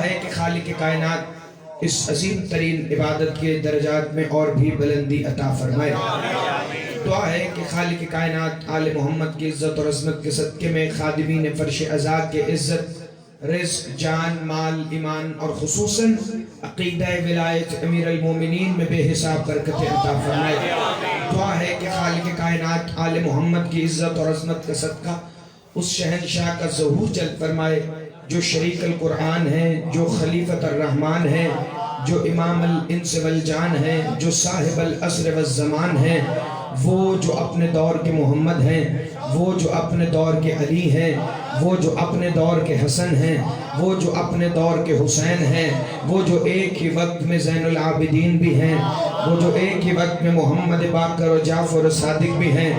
ہے کہ خالق کائنات اس عظیم ترین عبادت کے درجات میں اور بھی بلندی عطا فرمائے۔ دعا ہے کہ خالق کائنات آل محمد کی عزت اور عظمت کے صدقے میں خادمین فرش عزا کے عزت، رزق، جان، مال، ایمان اور خصوصاً عقیدہ ولایت امیر المومنین میں بے حساب برکت عطا فرمائے۔ دعا ہے کہ خالق کائنات آل محمد کی عزت اور عظمت کا صدقہ اس شہنشاہ کا ظہور جلب فرمائے جو شریک القرآن ہے، جو خلیفۃ الرحمن ہے، جو امام الانس والجان ہے، جو صاحب العصر والزمان ہے، وہ جو اپنے دور کے محمد ہیں، وہ جو اپنے دور کے علی ہیں، وہ جو اپنے دور کے حسن ہیں، وہ جو اپنے دور کے حسین ہیں، وہ جو ایک ہی وقت میں زین العابدین بھی ہیں، وہ جو ایک ہی وقت میں محمد باقر و جعفر و صادق بھی ہیں،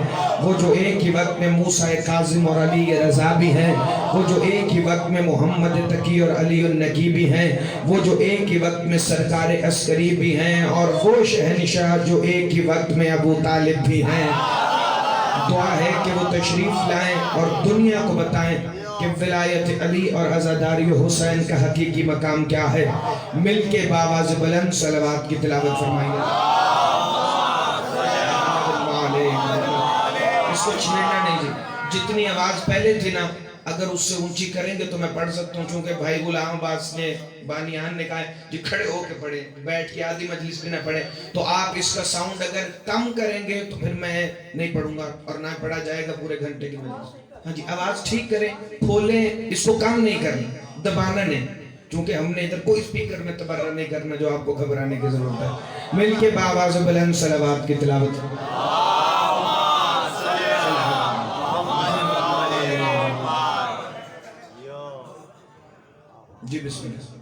وہ جو ایک ہی وقت میں موسیٰ کاظم اور علی رضا بھی ہیں، وہ جو ایک ہی وقت میں محمد تقی اور علی النقی بھی ہیں، وہ جو ایک ہی وقت میں سرکار عسکری بھی ہیں، اور وہ شہنشاہ جو ایک ہی وقت میں ابو طالب بھی ہیں۔ دعا ہے کہ وہ تشریف لائیں اور دنیا کو بتائیں کہ ولایت علی اور عزاداری حسین کا حقیقی مقام کیا ہے۔ مل کے باواز بلند صلوات کی تلاوت فرمائیے۔ اس کو چھیڑنا نہیں جی، جتنی آواز پہلے تھی نا اگر اس سے اونچی کریں گے تو میں پڑھ سکتا ہوں، چونکہ بھائی غلام عباس نے بانیان نے کہا ہے جی کھڑے ہو کے پڑھیں، بیٹھ کے آدھی مجلس بھی نہ پڑھیں، تو آپ اس کا ساؤنڈ اگر کم کریں گے تو پھر میں نہیں پڑھوں گا اور نہ پڑھا جائے گا پورے گھنٹے کی مجلس۔ ہاں جی آواز ٹھیک کریں، کھولیں، اس کو کم نہیں کرنا، دبانا نہیں، چونکہ ہم نے ادھر کوئی سپیکر میں تبرہ نہیں کرنا جو آپ کو گھبرانے کی ضرورت ہے۔ مل کے باواز بلند صلوات کی تلاوت۔ جی بسم اللہ۔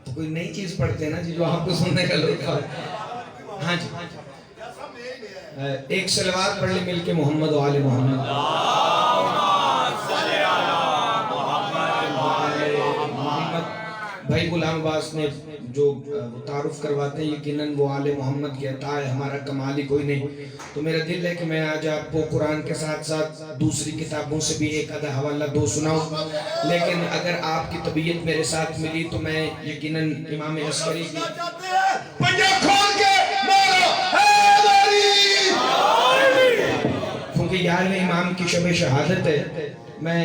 تو کوئی نئی چیز پڑھتے ہیں نا جی جو آپ کو سننے کا لوگ ہے۔ ہاں جی ایک صلوات پڑھ لیں مل کے محمد و آل محمد۔ بھائی غلام عباس نے جو تعارف کرواتے ہیں یقیناً وہ آل محمد کی عطا ہے، ہمارا کمال ہی کوئی نہیں۔ تو میرا دل ہے کہ میں آج آپ کو قرآن کے ساتھ ساتھ دوسری کتابوں سے بھی ایک آدھا حوالہ دو سناؤں، لیکن اگر آپ کی طبیعت میرے ساتھ ملی تو میں یقیناً امام عسکری کی کیونکہ یار میں امام کی شب شہادت ہے، میں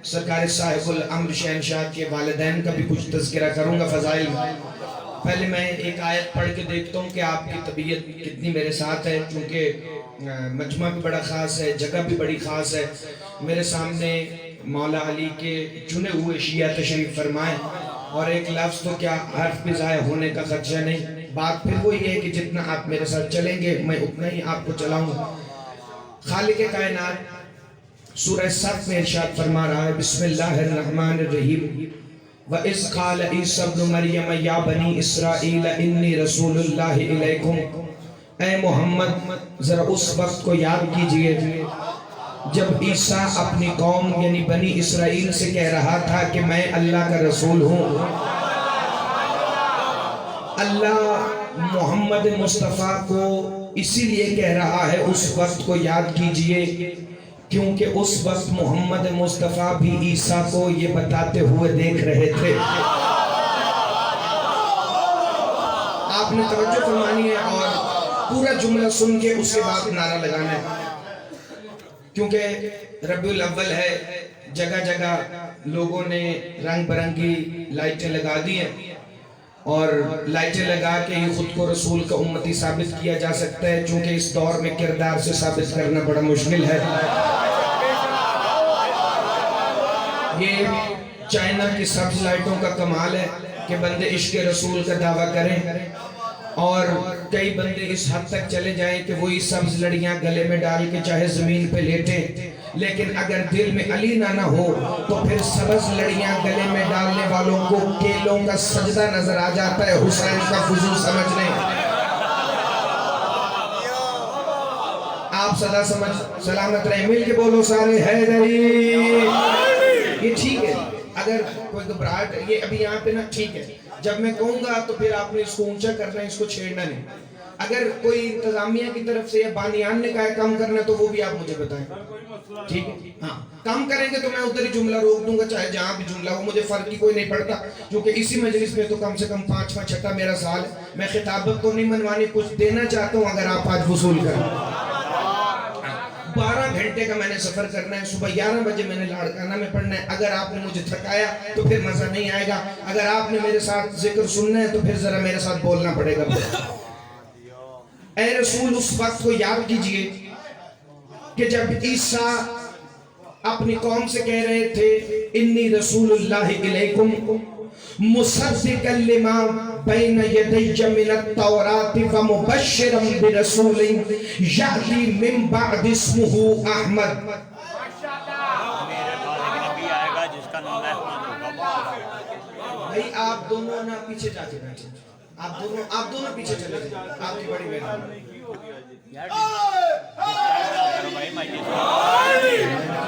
سرکار صاحب الامر شہنشاہ کے والدین کا بھی کچھ تذکرہ کروں گا فضائل میں۔ پہلے میں ایک آیت پڑھ کے دیکھتا ہوں کہ آپ کی طبیعت کتنی میرے ساتھ ہے، کیونکہ مجمع بھی بڑا خاص ہے، جگہ بھی بڑی خاص ہے۔ میرے سامنے مولا علی کے چنے ہوئے شیعہ تشریف فرمائیں، اور ایک لفظ تو کیا حرف بھی ضائع ہونے کا خدشہ نہیں۔ بات پھر وہی ہے کہ جتنا آپ میرے ساتھ چلیں گے میں اتنا ہی آپ کو چلاؤں گا۔ خالق کائنات سورہ صف میں ارشاد فرما رہا ہے، بسم اللہ الرحمن الرحیم، وَإِذْ قَالَ عِيسَى ابْنُ مَرْيَمَ يَا بَنِي إِسْرَائِيلَ إِنِّي رَسُولُ اللَّهِ إِلَيْكُمْ۔ اے محمد ذرا اس وقت کو یاد کیجئے جب عیسیٰ اپنی قوم یعنی بنی اسرائیل سے کہہ رہا تھا کہ میں اللہ کا رسول ہوں۔ اللہ محمد مصطفیٰ کو اسی لیے کہہ رہا ہے اس وقت کو یاد کیجئے کیونکہ اس وقت محمد مصطفیٰ بھی عیسیٰ کو یہ بتاتے ہوئے دیکھ رہے تھے۔ آپ نے توجہ فرمانی ہے اور پورا جملہ سن کے اس کے بعد نعرہ لگانا ہے، کیونکہ ربیع الاول ہے، جگہ جگہ لوگوں نے رنگ برنگی لائٹیں لگا دی ہیں، اور لائٹیں لگا کے یہ خود کو رسول کا امتی ثابت کیا جا سکتا ہے، چونکہ اس دور میں کردار سے ثابت کرنا بڑا مشکل ہے۔ یہ چائنا کی سبز لائٹوں کا کمال ہے کہ بندے عشق رسول کا دعویٰ کریں، اور کئی بندے اس حد تک چلے جائیں کہ وہی سبز لڑیاں گلے میں ڈال کے چاہے زمین پہ لیٹیں، لیکن اگر دل میں علی نہ ہو تو پھر سبز لڑیاں گلے میں ڈالنے والوں کو کیلوں کا سجدہ نظر آ جاتا ہے، حسین کا فضول سمجھنے۔ آپ صدا سمجھ سلامت رہیں، مل کے بولو سارے حیدری۔ یہ ٹھیک ہے، اگر کوئی گھبراہٹ ہے، یہ ابھی یہاں پہ نا ٹھیک ہے، جب میں کہوں گا تو پھر آپ نے اس کو اونچا کرنا ہے، اس کو چھیڑنا نہیں۔ اگر کوئی انتظامیہ کی طرف سے یا بانیان نے کہا ہے کم کرنا تو وہ بھی آپ مجھے بتائیں۔ ٹھیک ہے ہاں کام کریں گے تو میں ادھر ہی جملہ روک دوں گا چاہے جہاں بھی جملہ ہو مجھے فرق ہی کوئی نہیں پڑتا کیونکہ اسی مجلس میں تو کم سے کم 5واں 6واں میرا سال ہے میں خطابت تو نہیں منوانی کچھ دینا چاہتا ہوں اگر آپ آج وصول کریں 12 گھنٹے کا میں نے سفر کرنا ہے صبح 11 بجے میں نے لاڑکانہ میں پڑھنا ہے اگر آپ نے مجھے تھکایا تو پھر مزہ نہیں آئے گا اگر آپ نے میرے ساتھ ذکر سننا ہے تو پھر ذرا میرے ساتھ بولنا پڑے گا اے رسول اس وقت کو یاد کیجئے کہ جب عیسیٰ اپنی قوم سے کہہ رہے تھے انی رسول اللہ علیکم مصدقا لما بین یدی من التوراۃ ومبشرا برسول یأتی من بعد اسمہ احمد بھائی آپ دونوں نا پیچھے جا کے بیٹھے آپ دونوں پیچھے چلے جائیں آپ کی بڑی مہربانی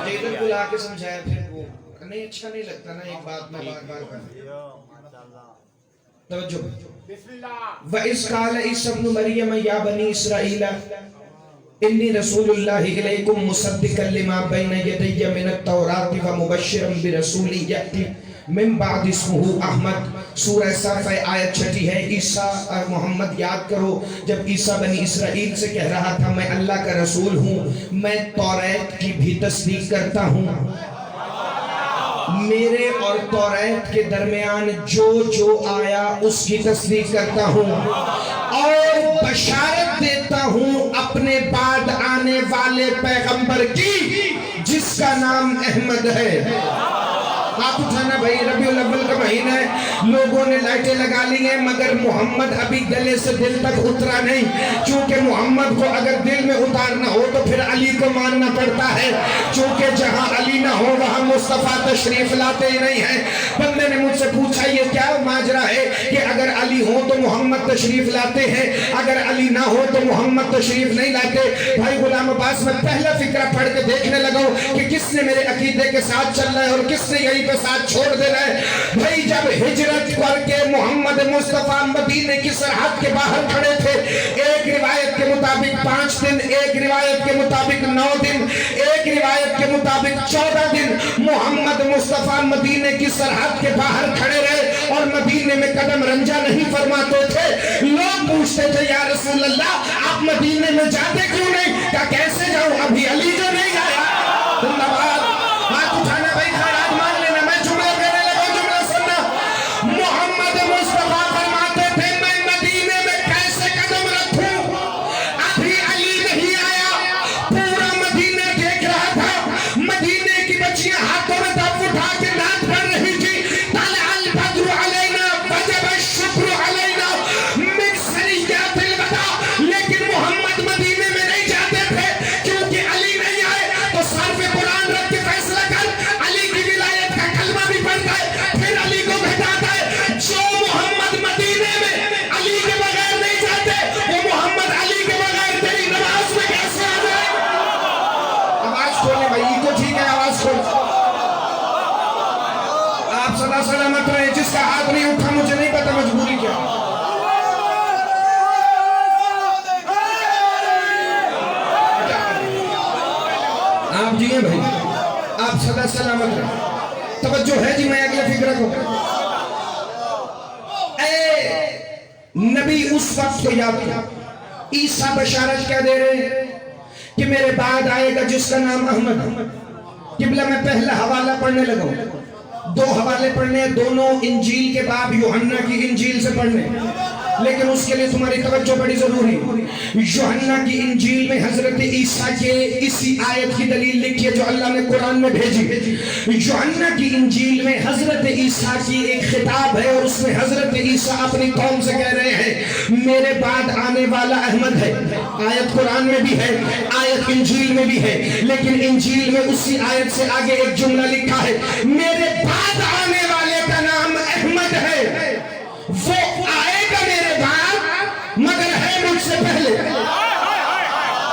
ادھر بلا کے سمجھایا پھر وہ نہیں اچھا نہیں لگتا نا ایک بات میں بار بار کرنا توجہ وَإِذْ قَالَ عِيسَىٰ ابْنُ مَرْيَمَ يَا بَنِي إِسْرَائِيلَ إِنِّي رَسُولُ اللَّهِ إِلَيْكُمْ مُصَدِّقًا لِمَا بَيْنَ يَدَيَّ مِنَ التَّوْرَاةِ وَمُبَشِّرًا بِرَسُولٍ يَأْتِي من بعد اسمہ احمد سورہ صف آیت 6 ہے عیسیٰ اور محمد یاد کرو جب عیسیٰ بنی اسرائیل سے کہہ رہا تھا میں اللہ کا رسول ہوں میں توریت کی بھی تصدیق کرتا ہوں میرے اور توریت کے درمیان جو آیا اس کی تصدیق کرتا ہوں اور بشارت دیتا ہوں اپنے بعد آنے والے پیغمبر کی جس کا نام احمد ہے ہاتھ اٹھانا بھائی ربیع الاول کا مہینہ ہے لوگوں نے لائٹیں لگا لی ہیں مگر محمد ابھی گلے سے دل تک اترا نہیں چونکہ محمد کو اگر دل میں اتارنا ہو تو پھر علی کو ماننا پڑتا ہے چونکہ جہاں علی نہ ہو وہاں مصطفیٰ تشریف لاتے ہی نہیں ہیں بندے نے مجھ سے پوچھا یہ کیا ماجرا ہے کہ اگر علی ہو تو محمد تشریف لاتے ہیں اگر علی نہ ہو تو محمد تشریف نہیں لاتے بھائی غلام عباس میں پہلا فکرہ پڑھ کے دیکھنے لگا کہ کس نے میرے عقیدے کے ساتھ چل رہا ہے اور کس نے یہی پہ ساتھ چھوڑ دے رہے ہیں بھائی جب ہجرت کر کے محمد مصطفیٰ مدینے کی سرحد کے باہر کھڑے تھے ایک روایت کے مطابق 5 دن ایک روایت کے مطابق 9 دن ایک روایت کے مطابق 14 دن محمد مصطفیٰ مدینے کی سرحد کے باہر کھڑے رہے اور مدینے میں قدم رنجا نہیں فرماتے تھے لوگ پوچھتے تھے یا رسول اللہ آپ مدینے میں جاتے کیوں نہیں کہا کیسے جاؤں ابھی علی جو نہیں آیا زندہ باد ہاتھ اٹھانا بھائی خیرات مان لینا میں جملہ کہنے لگا جملہ سننا محمد مصطفیٰ فرماتے تھے میں مدینے میں کیسے قدم رکھوں ابھی علی نہیں آیا پورا مدینہ دیکھ رہا تھا مدینے کی بچیاں ہاتھوں میں دف اٹھا کے نعت پڑھ رہی تھی طلع البدر علینا وجب الشکر علینا من ثنیات الوداع لیکن محمد مدینے میں نہیں جاتے تھے کیونکہ علی نہیں آئے تو صرف قرآن رکھ کے فیصلہ کر علی کی ولایت کا کلمہ بھی پڑھتا ہے پھر علی کو بھیجاتا ہے جو محمد مدینے میں علی کے بغیر نہیں جاتے وہ محمد علی کے بغیر تیری نماز میں کیسے آ جائے آواز کھولے بھائی کو ٹھیک ہے آواز کھول آپ صدا سلامت رہے جس کا ہاتھ نہیں اٹھا مجھے نہیں پتا مجبوری کیا آپ جی ہیں بھائی آپ صدا سلامت رہے توجہ ہے جی میں اگلے فکرہ کو اے نبی اس وقت کو یاد کیا عیسیٰ بشارت کیا دے رہے ہیں کہ میرے بعد آئے گا جس کا نام احمد قبلہ میں پہلا حوالہ پڑھنے لگا ہوں 2 حوالے پڑھنے دونوں انجیل کے باب یوحنا کی انجیل سے پڑھنے لیکن اس کے لیے تمہاری توجہ بڑی ضروری یوحنا کی انجیل میں حضرت عیسیٰ کے اسی آیت کی دلیل لکھی ہے جو اللہ نے قرآن میں بھیجی یوحنا کی انجیل میں حضرت عیسیٰ کی ایک خطاب ہے اور اس میں حضرت عیسیٰ اپنی قوم سے کہہ رہے ہیں میرے بعد آنے والا احمد ہے آیت قرآن میں بھی ہے آیت انجیل میں بھی ہے لیکن انجیل میں اسی آیت سے آگے ایک جملہ لکھا ہے میرے بعد آنے والے کا نام احمد ہے وہ آئے گا میرے بعد مگر ہے مجھ سے پہلے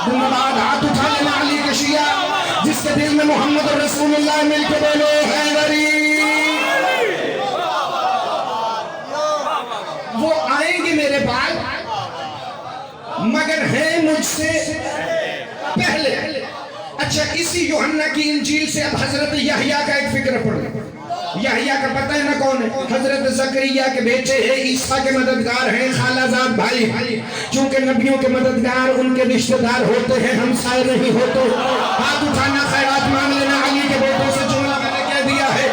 بعد ہاتھ اٹھا لینا علی کے شیعہ جس کے دل میں محمد اور رسول اللہ مل کے بولو حیدری وہ آئیں گے میرے بعد مگر ہے مجھ سے پہلے اچھا اسی یوحنا کی انجیل سے اب حضرت یحییٰ کا ایک فکر پڑھیں. یحییٰ کا پتہ ہے نا کون ہے؟ حضرت زکریا کے بیٹے ہیں, عیسیٰ کے مددگار ہیں, خالہ زاد بھائی. چونکہ نبیوں کے مددگار ان کے رشتہ دار ہوتے ہیں, ہمسائے نہیں ہوتے. ہاتھ اٹھانا, خیرات مانگ لینا. علی کے بیٹوں سے جملہ میں نے کہہ دیا ہے,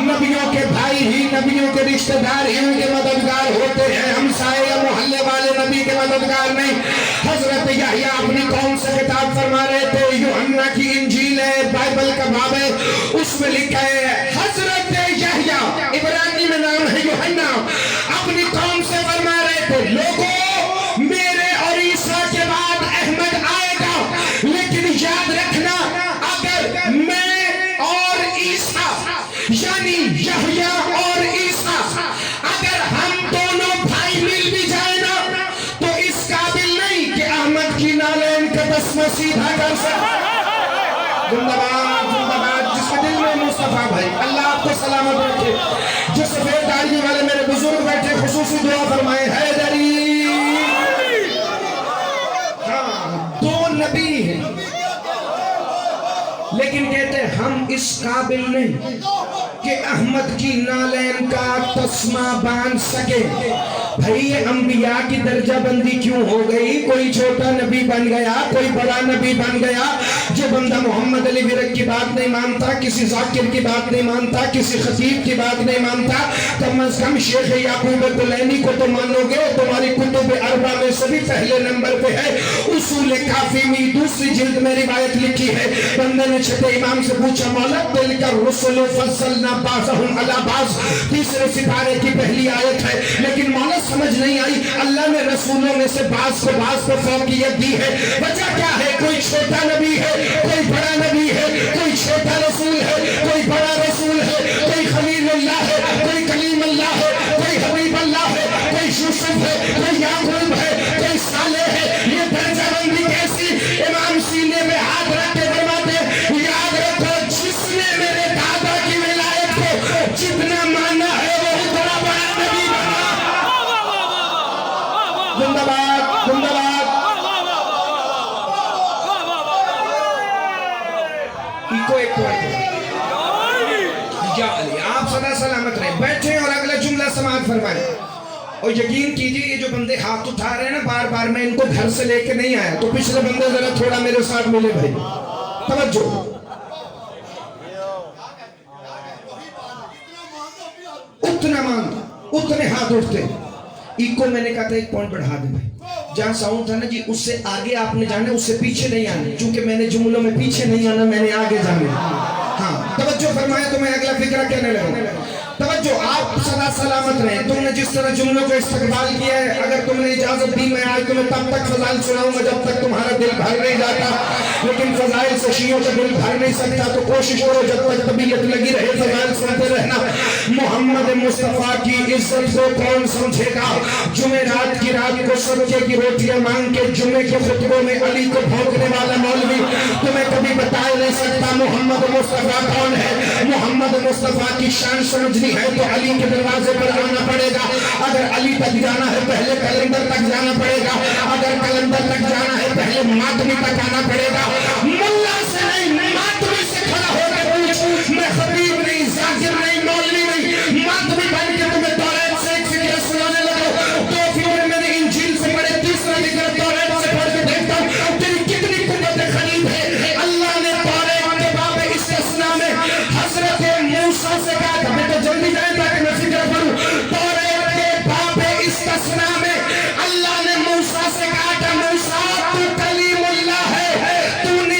نبیوں کے بھائی ہی نبیوں کے رشتہ دار ہی ان کے مددگار ہوتے ہیں, ہمسائے یا محلے والے نبی کے مددگار نہیں. حضرت یحییٰ اپنی قوم سے خطاب فرما رہے تھے. یوحنا کی انجیل ہے, بائبل کا باب ہے, اس میں لکھا ہے حضرت یحییٰ, عبرانی میں نام ہے یوحنا, اپنی قوم سے فرما رہے تھے لوگوں میرے اور عیسیٰ کے بعد احمد آئے گا, لیکن یاد رکھنا اگر میں اور عیسیٰ یعنی یحییٰ اور عیسیٰ اگر ہم دونوں بھائی مل بھی جائیں نا تو اس قابل نہیں کہ احمد کی نالین کا تسمہ سیدھا کر سکے. زندہ باد, زندہ باد. جس کے دل میں مصطفیٰ بھائی, اللہ آپ کو سلامت رکھے. جو سفید داڑھی والے میرے بزرگ بیٹھے, خصوصی دعا فرمائے حیدری. ہاں, دو نبی ہیں لیکن کہتے ہیں ہم اس قابل نہیں کہ احمد کی نالین کا تسمہ باندھ سکے. بھئی یہ انبیاء کی درجہ بندی کیوں ہو گئی؟ کوئی چھوٹا نبی بن گیا, کوئی بڑا نبی بن گیا. جو بندہ محمد علی ورک کی بات نہیں مانتا, کسی ذاکر کی بات نہیں مانتا, کسی خطیب کی بات نہیں مانتا, کم از کم شیخ یعقوب کلینی کو تو مانو گے. تمہاری کتب اربع میں سے بھی پہلے نمبر پہ ہے اصول کافی میں دوسری جلد میں روایت لکھی ہے. بندے نے چھٹے امام سے پوچھا مولا تلک الرسل فضلنا بعضهم علی بعض, تیسرے سپارے کی پہلی آیت ہے, لیکن مولا سمجھ نہیں آئی. اللہ نے رسولوں میں سے بعض کو بعض پر فوقیت دی ہے, وجہ کیا ہے؟ کوئی چھوٹا نبی ہے, کوئی بڑا نبی ہے, کوئی چھوٹا رسول ہے, کوئی بڑا رسول ہے, کوئی خلیل اللہ ہے, کوئی کلیم اللہ ہے, کوئی حبیب اللہ ہے, کوئی یوسف ہے, کوئی یعقوب ہے, کوئی صالح ہے. یہ درجہ بندی کیسی؟ امام سینے میں ہاتھ رکھ کے فرماتے ہیں یاد رکھو جس نے میرے دادا کی ولایت کو جتنا مانا ہے وہ اتنا بڑا نبی بنا. زندہ باد, زندہ باد. آپ سدا سلامت رہیں, بیٹھیں اور اگلا جملہ سماعت فرمائیں. اور یقین کیجئے یہ جو بندے ہاتھ اٹھا رہے ہیں نا بار بار, میں ان کو گھر سے لے کے نہیں آیا, تو پچھلے بندے ذرا تھوڑا میرے ساتھ ملے بھائی, توجہ. اتنا مانگا اتنے ہاتھ اٹھتے. ایک کو میں نے کہا تھا ایک پوائنٹ بڑھا دیں بھائی, جہاں ساؤنڈ تھا نا جی اس سے آگے آپ نے جانا, اس سے پیچھے نہیں آنا, چونکہ میں نے جملوں میں پیچھے نہیں آنا, میں نے آگے جانا. ہاں توجہ فرمائے تو میں اگلا فکرہ کہنے لگا. توجہ, آپ سدا سلامت رہیں. تم نے جس طرح جملوں کو استقبال کیا ہے, اگر تم نے اجازت دی میں آج تمہیں تب تک فضائل سناؤں گا جب تک تمہارا دل بھر نہیں جاتا, لیکن فضائل سے شیعوں کا دل بھر نہیں سکتا, تو کوشش کرو جب تک طبیعت لگی رہے فضائل سنتے رہنا. محمد مصطفیٰ کی عزت کو کون سمجھے گا؟ جمعرات کی رات کو صدقے کی روٹیاں مانگ کے جمعے کے خطبوں میں علی کو بھونکنے والا مولوی تمہیں کبھی بتا نہیں سکتا محمد مصطفیٰ کون ہے. محمد مصطفیٰ کی شان سمجھنی ہے تو علی کے دروازے پر آنا پڑے گا. اگر علی تک جانا ہے پہلے کلندر تک جانا پڑے گا, اگر کلندر تک جانا ہے پہلے ماتمی تک آنا پڑے گا. ملا سے نہیں ماتمی سے کھڑا ہو کے پوچھ, میں خطیب نہیں, ذاکر نہیں, مولوی نہیں, ماتمی بن کے تمہیں توریت سے ایک فکر سنانے لگا. دو فکر میں نے انجیل سے پڑھے, تیسرا فکر توریت سے پڑھ کے دیکھتا ہوں تیری کتنی قوت خرید ہے. اللہ نے توریت کے باب استثناء میں حضرت موسیٰ سے کہا تھا, میں تو جلدی جائیں تاکہ میں فکر کروں. توریت کے باب استثناء میں اللہ نے موسیٰ سے کہا تھا موسیٰ تو کلیم اللہ ہے, تو نے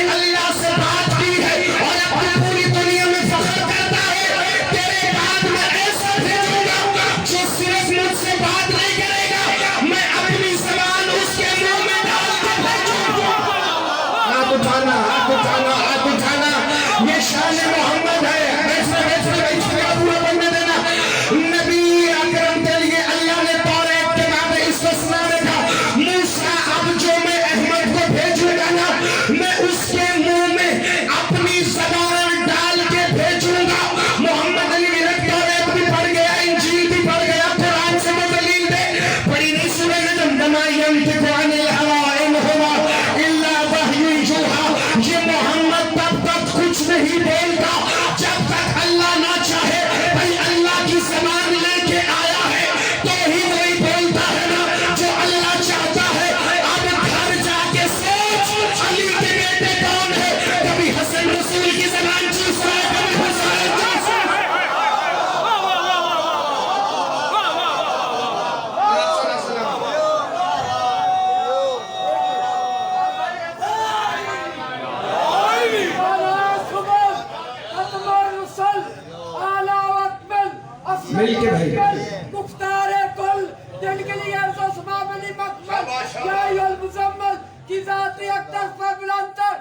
مختار کل جن کے لیے عرض و سما بنی مقبل یا ایھا المزمل کی ذات اقدس پر بلند تر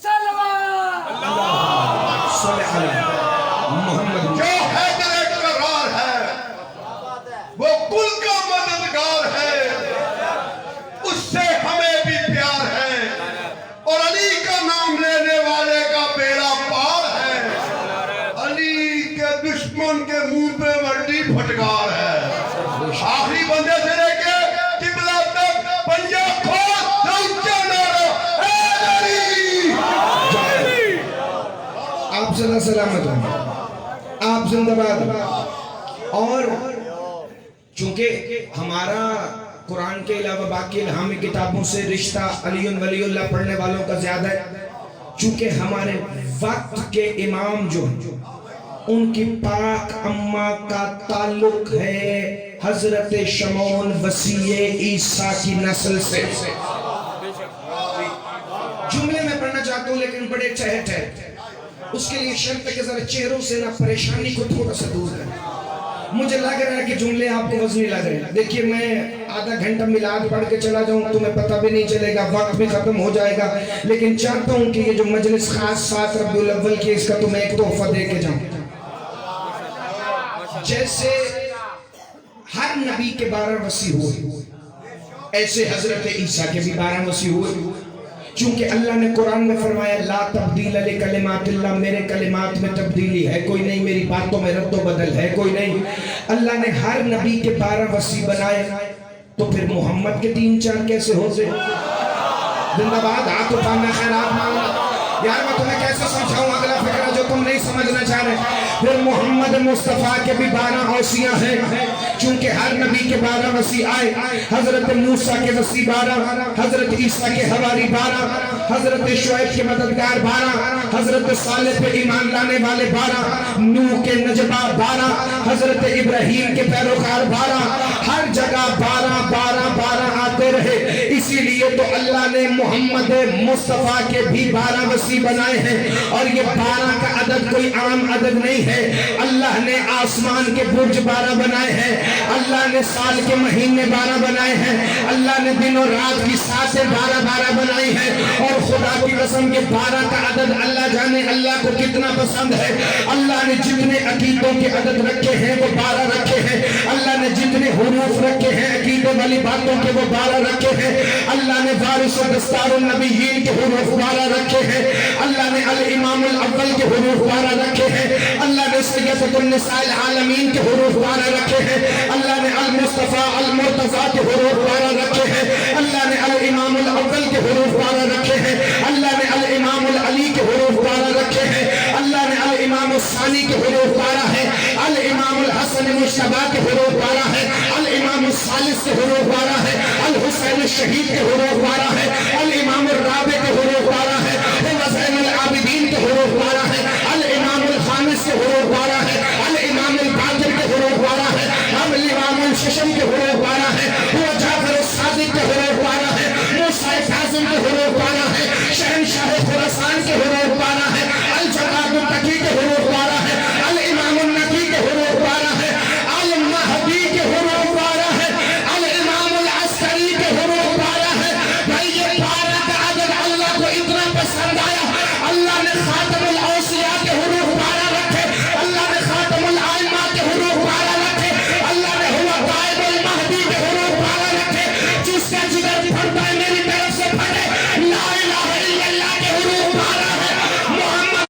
صلوات صلی علی محمد جو حیدر قرار ہے وہ کل کا مددگار ہے، اس سے ہمیں بھی پیار ہے، اور علی کا نام لینے والے کا بیڑا پار ہے، علی کے دشمن کے منہ پہ وڈی پھٹکار ہے۔ آخری بندے سے لے کے قبلہ تک پنجہ کھول اونچا نعرہ حیدری۔ آپ صلی سلامت ہوں، آپ زندہ باد۔ اور چونکہ ہمارا قرآن کے علاوہ باقی الہامی کتابوں سے رشتہ علی ولی اللہ پڑھنے والوں کا زیادہ ہے، چونکہ ہمارے وقت کے امام جو ہیں ان کی پاک اماں کا تعلق ہے حضرت شمعون وسیع عیسیٰ کی نسل سے۔ جملے میں پڑھنا چاہتا ہوں لیکن بڑے چہٹ ہے، اس کے لیے شرط ہے کہ ذرا چہروں سے نہ پریشانی کو تھوڑا سا دور کریں۔ مجھے لگ رہا ہے کہ جملے آپ کو وزنی لگ رہے ہیں۔ دیکھیے میں آدھا گھنٹہ میلاد پڑھ کے چلا جاؤں تمہیں پتہ بھی نہیں چلے گا، وقت بھی ختم ہو جائے گا، لیکن چاہتا ہوں کہ یہ جو مجلس خاص سات ربیع الاول کی اس کا تمہیں ایک تحفہ دے کے جاؤں۔ جیسے ہر نبی کے 12 وصی ہوئے ایسے حضرت عیسیٰ کے بھی 12 وصی ہوئے، چونکہ اللہ نے قرآن میں فرمایا لا تبدیل لکلمات اللہ، میرے کلمات میں تبدیلی ہے کوئی نہیں، میری باتوں میں رد و بدل ہے کوئی نہیں۔ اللہ نے ہر نبی کے 12 وصی بنائے، تو پھر محمد کے 3-4 کیسے ہوتے؟ زندہ باد، ہاتھ اٹھانا، خیرات مانگنا۔ یار میں تمہیں کیسے سمجھاؤں اگلا فکرہ جو تم نہیں سمجھنا چاہ رہے؟ پھر محمد مصطفیٰ کے بھی 12 اوصیاں ہیں، چونکہ ہر نبی کے 12 وصی آئے۔ حضرت موسیٰ کے وصی 12، حضرت عیسیٰ کے حواری 12، حضرت شعیب کے مددگار 12، حضرت صالح پہ ایمان لانے والے 12، نوح کے نجبہ 12، حضرت ابراہیم کے پیروکار 12، ہر جگہ 12 آتے رہے۔ اسی لیے تو اللہ نے محمد مصطفیٰ کے بھی 12 وصی بنائے ہیں، اور یہ 12 کا عدد کوئی عام عدد نہیں ہے۔ اللہ نے آسمان کے برج 12 بنائے ہیں، اللہ نے سال کے مہینے 12 بنائے ہیں، اللہ نے دن اور رات کی ساتیں 12 بنائی ہیں، اور خدا کی قسم کے 12 کا عدد اللہ جانے اللہ کو کتنا پسند ہے۔ اللہ نے جتنے عقیدوں کے عدد رکھے ہیں وہ 12 رکھے ہیں، اللہ نے جتنے حروف رکھے ہیں عقیدے والی باتوں کے وہ 12 رکھے ہیں، اللہ نے وارث و دستار النبیین کے حروف 12 رکھے ہیں، اللہ نے الامام الاول کے حروف 12 رکھے ہیں، اللہ نے سیدۃ النساء العالمین کے حروف 12 رکھے ہیں، اللہ نے المصطفیٰ المرتضیٰ کے حروف 12 رکھے ہیں، اللہ نے الامام الاول کے حروف 12 رکھے ہیں، اللہ نے الامام العلی کے حروف 12 رکھے ہیں، اللہ نے الامام الثانی کے حروف 12 ہیں، الامام الحسن مجتبیٰ کے حروف 12 ہیں، الامام الثالث کے حروف 12 ہیں، الحسین الشہید کے حروف 12 ہیں، الامام الرابع کے حروف 12 ہیں، حسین العابدین کے حروف 12 ہیں، الامام الخامس کے حروف 12 ہیں، الامام الباقر کے حروف 12 ہیں، الامام الششم کے حروف 12 ہیں، جعفر الصادق کے حروف 12 ہیں، موسیٰ کاظم کے حروف 12 ہیں، شہنشاہ خراسان کے حروف 12 ہیں، الجواد التقی کے حروف 12 ہیں، الامام النقی کے حروف 12 ہیں، المہدی کے حروف 12 ہیں، الامام العسکری کے حروف 12 ہیں۔ بھائی یہ 12 کا عدد اللہ کو اتنا پسند آیا، اللہ نے خاتم الاوصیاء کے حروف 12 رکھے، اللہ نے خاتم الائمہ کے حروف 12 رکھے، اللہ نے ہوا غائب المہدی کے حروف 12 رکھے۔ جس کا جگر پڑھتا ہے میری طرف سے پڑھے لا الہ الا اللہ کے حروف 12 ہیں۔ محمد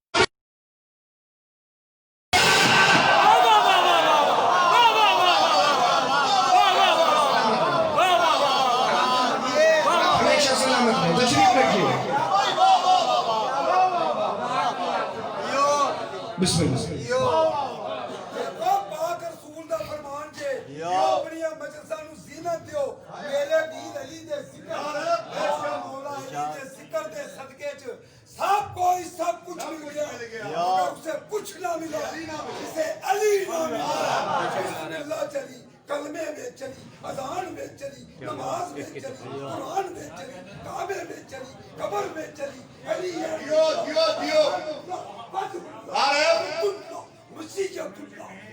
ہمیشہ سلامت ہے، تشریف رکھیے۔ بسم اللہ۔ پاک رسول دا فرمان جے اپنی مجلساں نو زینت دیو، میرے دین علی دے ذکر ایسا مولا علی دے ذکر دے صدقے چ سب کوئی سب کچھ مل گیا، مگر اسے کچھ نہ ملا جسے علی نہ ملا۔ بسم اللہ چلی، کلمے میں چلی، اذان میں چلی، نماز میں چلی، قرآن میں چلی، کعبے میں چلی، قبر میں چلی، علی ہے دیو مسیحیت اللہ،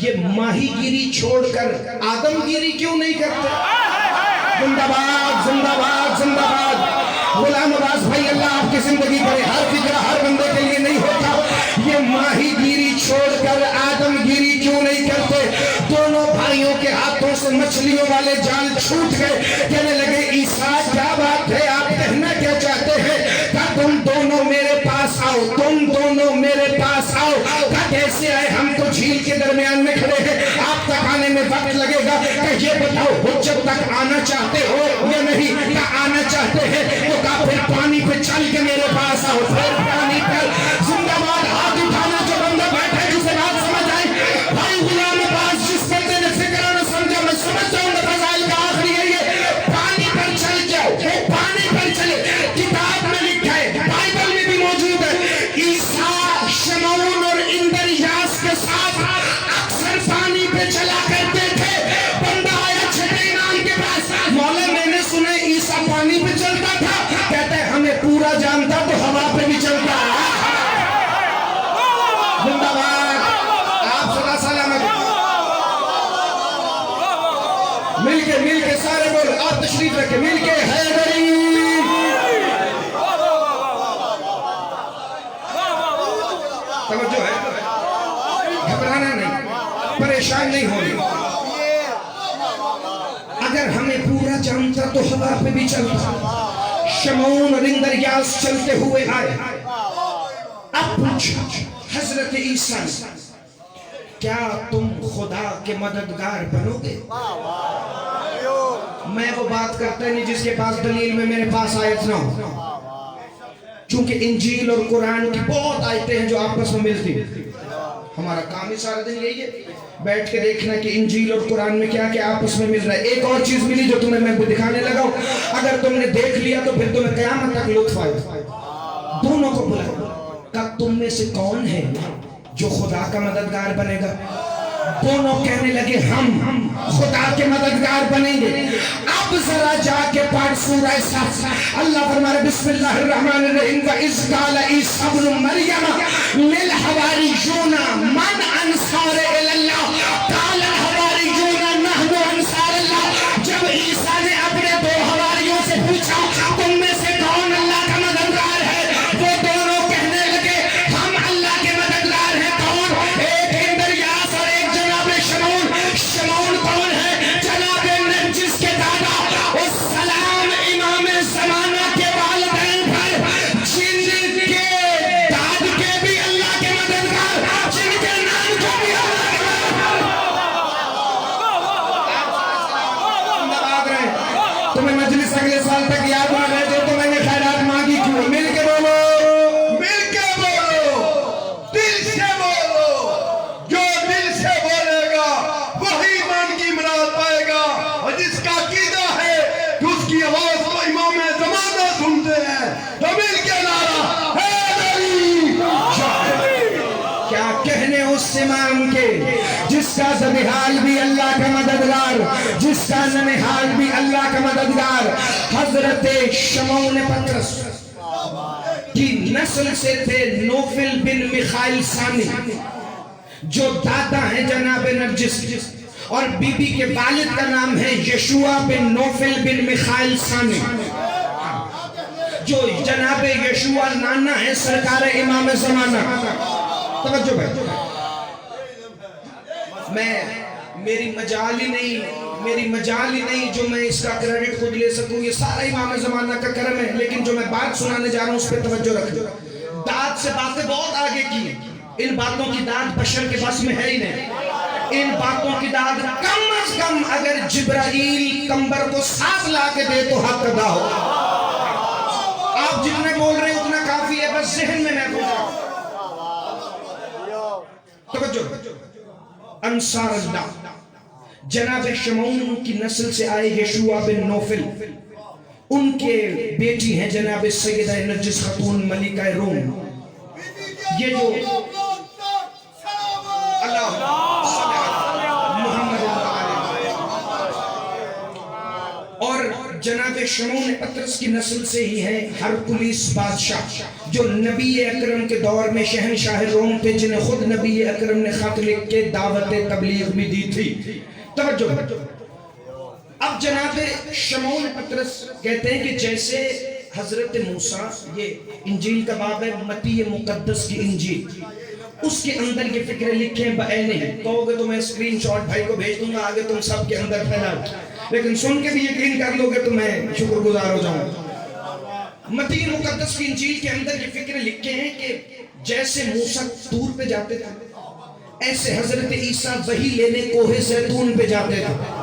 یہ ماہی گیری چھوڑ کر آدم گیری کیوں نہیں کرتے؟ زندہ باد زندہ باد زندہ باد۔ غلام عباس بھائی اللہ آپ کی زندگی کرے، ہر فکرہ ہر بندے کے لیے نہیں ہوتا۔ یہ ماہی گیری چھوڑ کر آدم گیری کیوں نہیں کرتے؟ دونوں بھائیوں کے ہاتھوں سے مچھلیوں والے جال چھوٹ گئے، کہنے لگے عیسیٰ کیا بات ہے، آپ کہنا کیا چاہتے ہیں؟ کہا تم دونوں میرے پاس آؤ، تم دونوں میرے پاس آؤ۔ کہا کیسے آئے؟ ہم تو جھیل کے درمیان میں کھڑے ہیں، آپ تک آنے میں وقت لگے گا۔ کہ یہ بتاؤ حجت تک آنا چاہتے ہو یا نہیں؟ کیا آنا چاہتے ہیں؟ تو کہا پھر پانی پہ چل کے میرے پاس آؤ۔ پھر پانی پر زندہ باد ہاتھ اٹھانا جو بندہ بیٹھا ہے جسے بات سمجھ آئی۔ بھائی غلام عباس جس بندے نے فکر نہ سمجھا، میں سمجھ جاؤں گا فضائل کا آخری ہے یہ پانی پر چل جاؤ، وہ پانی پر چلے۔ کتاب میں لکھا ہے، بائبل میں بھی موجود ہے، عیسیٰ شمعون اور اندریاس کے ساتھ اکثر پانی پہ چلا کرتے تھے۔ بندہ آیا چھٹے امام کے پاس، مولا میں نے سنے عیسیٰ پانی پہ چلتا تھا، کہتا ہے ہمیں پورا جانتا تو ہوا پہ بھی چلتا ہے۔ زندہ باد، آپ صدا سلامت۔ مل کے سارے بول، آپ تشریف رکھیں، مل کے حیدری۔ توجہ ہے، گھبرانا نہیں، پریشان نہیں ہونا۔ اگر ہمیں پورا جانتا تو ہوا پہ بھی چلتا۔ شمعون اور اندریاس چلتے ہوئے آئے۔ اب پوچھا حضرت عیسیٰ کیا تم خدا کے مددگار بنو گے؟ میں وہ بات کرتا نہیں جس کے پاس دلیل میں میرے پاس آیت نہ ہو، چونکہ انجیل اور قرآن کی بہت آیتیں ہیں جو آپس میں ملتی ہیں۔ ہمارا کام ہی سارا دن یہی ہے، بیٹھ کے دیکھنا کہ انجیل اور قرآن میں کیا کیا آپس میں مل رہا ہے۔ ایک اور چیز ملی جو تمہیں میں دکھانے لگا ہوں، اگر تم نے دیکھ لیا تو پھر تمہیں قیامت تک لطف آئے۔ دونوں کو بلاؤ، کہ تم میں سے کون ہے جو خدا کا مددگار بنے گا؟ دونوں کہنے لگے ہم خدا کے مددگار بنیں گے۔ اب ذرا جا کے پڑھ سورہ صف، اللہ فرمائے بسم اللہ الرحمن الرحیم وَإِذْ قَالَ عِيسَىٰ ابْنُ مَرْيَمَ لِلْحَوَارِيِّينَ مَنْ أَنصَارِ إِلَى اللَّهِ قَالَ الْحَوَارِيُّونَ نَحْنُ أَنصَارُ اللَّهِ۔ جب عیسیٰ نے اپنے دو حواریوں سے پوچھا تم میں سے کون اللہ کا مددگار ہے، وہ دونوں کہنے لگے ہم اللہ کے مددگار ہیں۔ کون؟ ایک اندریاس اور ایک جناب شمعون۔ شمعون کون ہے؟ جناب نرجس کے دادا، السلام امام زمانہ کے والدین پر، جن کے داد کے بھی اللہ کے مددگار، جن کے نام کو بھی اللہ کے مددگار۔ تمہیں مجلس اگلے سال تک یاد نہ رہے جو تو میں نے خیرات مانگی کیوں؟ مل کے بولو، مل کے بولو، دل سے بولو۔ جو دل سے بولے گا وہی من کی مراد پائے گا، اور جس کا عقیدہ ہے کہ اس کی آواز کو امام زمانہ سنتے ہیں، تو مل کے نعرہ حیدری۔ کیا کہنے اس امام کے جس کا ذبیحال بھی اللہ کا مددگار، جس کا ننہال بھی اللہ کا مددگار۔ حضرت شمعون پطرس کی نسل سے تھے نوفل بن میخائیل ثانی، جو دادا ہیں جناب نرجس، اور بی بی کے والد کا نام ہے یشوع بن نوفل بن میخائیل ثانی، جو جناب یشوع نانا ہے سرکار امام زمانہ۔ توجہ بھائی، میری مجال ہی نہیں جو میں اس کا کریڈٹ خود لے سکوں، یہ سارا امام زمانہ کا کرم ہے، لیکن جو میں بات سنانے جا رہا ہوں اس پہ توجہ رکھیں۔ داد سے باتیں بہت آگے کی ہیں، ان باتوں کی داد بشر کے بس میں ہے ہی نہیں۔ ان باتوں کی داد کم از کم اگر جبرائیل کمبر کو ساتھ لا کے دے تو حق ادا ہو۔ آپ جتنا بول رہے ہیں اتنا کافی ہے، بس ذہن میں محفوظ ہے۔ توجہ، انصار اللہ جناب شمعون کی نسل سے آئے یشوع بن نوفل، ان کے بیٹی ہیں جناب سیدہ نرجس خاتون ملکہ روم۔ یہ جو اللہ محمد اور جناب شمعون پطرس کی نسل سے ہی ہے ہرکلیس بادشاہ جو نبی اکرم کے دور میں شہنشاہ روم تھے، جنہیں خود نبی اکرم نے خط لکھ کے دعوت تبلیغ بھی دی تھی۔ توجہ، اب جناب شمعون پطرس کہتے ہیں کہ جیسے حضرت موسیٰ، یہ انجیل کا باب ہے، متی مقدس کی انجیل، اس کے اندر یہ فکریں لکھیں بعین ہیں، کہو گے تو میں اسکرین شاٹ بھائی کو بھیج دوں گا، آگے تم سب کے اندر پھیلاؤ، لیکن سن کے بھی یقین کر لو گے تو میں شکر گزار ہو جاؤں گا۔ متی مقدس کی انجیل کے اندر یہ فکریں لکھے ہیں کہ جیسے موسیٰ طور پہ جاتے تھے، ایسے حضرت عیسیٰ وحی لینے کوہ زیتون پہ جاتے تھے۔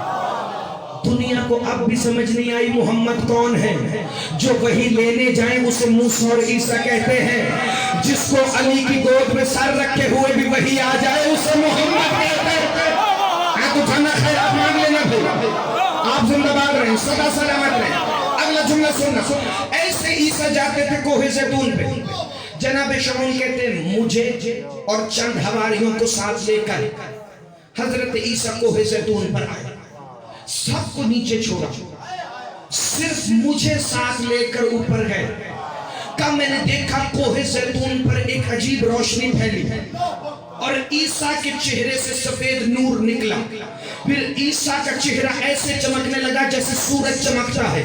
دنیا کو اب بھی سمجھ نہیں آئی محمد کون ہے؟ جو وحی لینے جائیں اسے موسیٰ اور عیسیٰ کہتے ہیں، جس کو علی کی گود میں سر رکھے ہوئے بھی وحی آ جائے اسے محمد کہتے ہیں۔ تو کھانا خیرات مانگ لینا پھر آپ زندہ باد رہیں، سدا سلامت رہیں۔ اگلا جملہ سننا، ایسے عیسیٰ جاتے تھے کوہ زیتون پہ۔ جناب شمعون کہتے ہیں مجھے اور چند حواریوں کو ساتھ لے کر حضرت عیسیٰ کوہ زیتون پر آئے، سب کو نیچے چھوڑا، صرف مجھے ساتھ لے کر اوپر گئے۔ کہا میں نے دیکھا کوہ زیتون پر ایک عجیب روشنی پھیلی اور عیسیٰ کے چہرے سے سفید نور نکلا، پھر عیسیٰ کا چہرہ ایسے چمکنے لگا جیسے سورج چمکتا ہے۔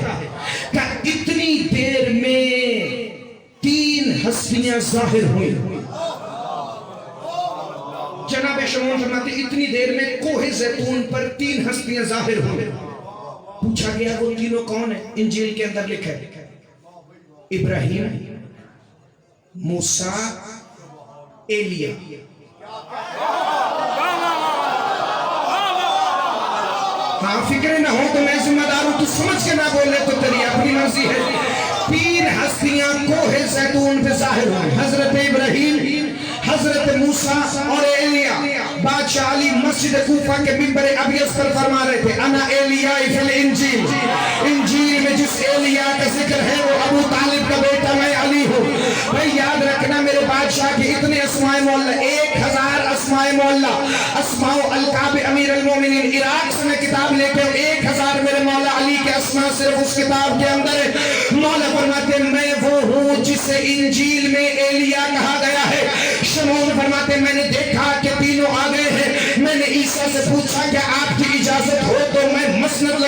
کہ اتنی دیر میں 3 ہستیاں ظاہر ہوئی۔ جناب شمعون فرماتے اتنی دیر میں کوہ زیتون پر 3 ہستیاں ظاہر ہوئی۔ پوچھا گیا وہ تینوں کون ہیں؟ انجیل کے اندر لکھا ہے ابراہیم، موسیٰ، ایلیا۔ ہاں فکر نہ ہو تو میں ذمہ دار ہوں، تو سمجھ کے نہ بولے تو تیری اپنی مرضی ہے۔ 3 ہستیاں کوہ زیتون پہ ظاہر ہوئیں، حضرت ابراہیم، حضرت موسیٰ اور ایلیا۔ بادشاہ علی مسجد کوفہ کے منبر ابیض پر فرما رہے تھے انا ایلیاء فی الانجیل، انجیل میں جس ایلیا کا ذکر ہے وہ ابو طالب کا بیٹا میں علی ہوں۔ بھائی یاد رکھنا میرے بادشاہ کے اتنے اسماء معلّہ، 1000 اسماء معلّہ، اسماء القاب امیر المومنین، عراق سے میں کتاب لے کے 1000 میرے مولا علی کے اسماء صرف اس کتاب کے اندر ہے۔ مولا فرماتے میں وہ ہوں جسے انجیل میں ایلیا کہا گیا ہے۔ شمعون فرماتے میں نے دیکھا کہ تینوں آ گئے ہیں، میں نے عیسیٰ سے پوچھا کہ آپ کی اجازت ہو تو میں مسند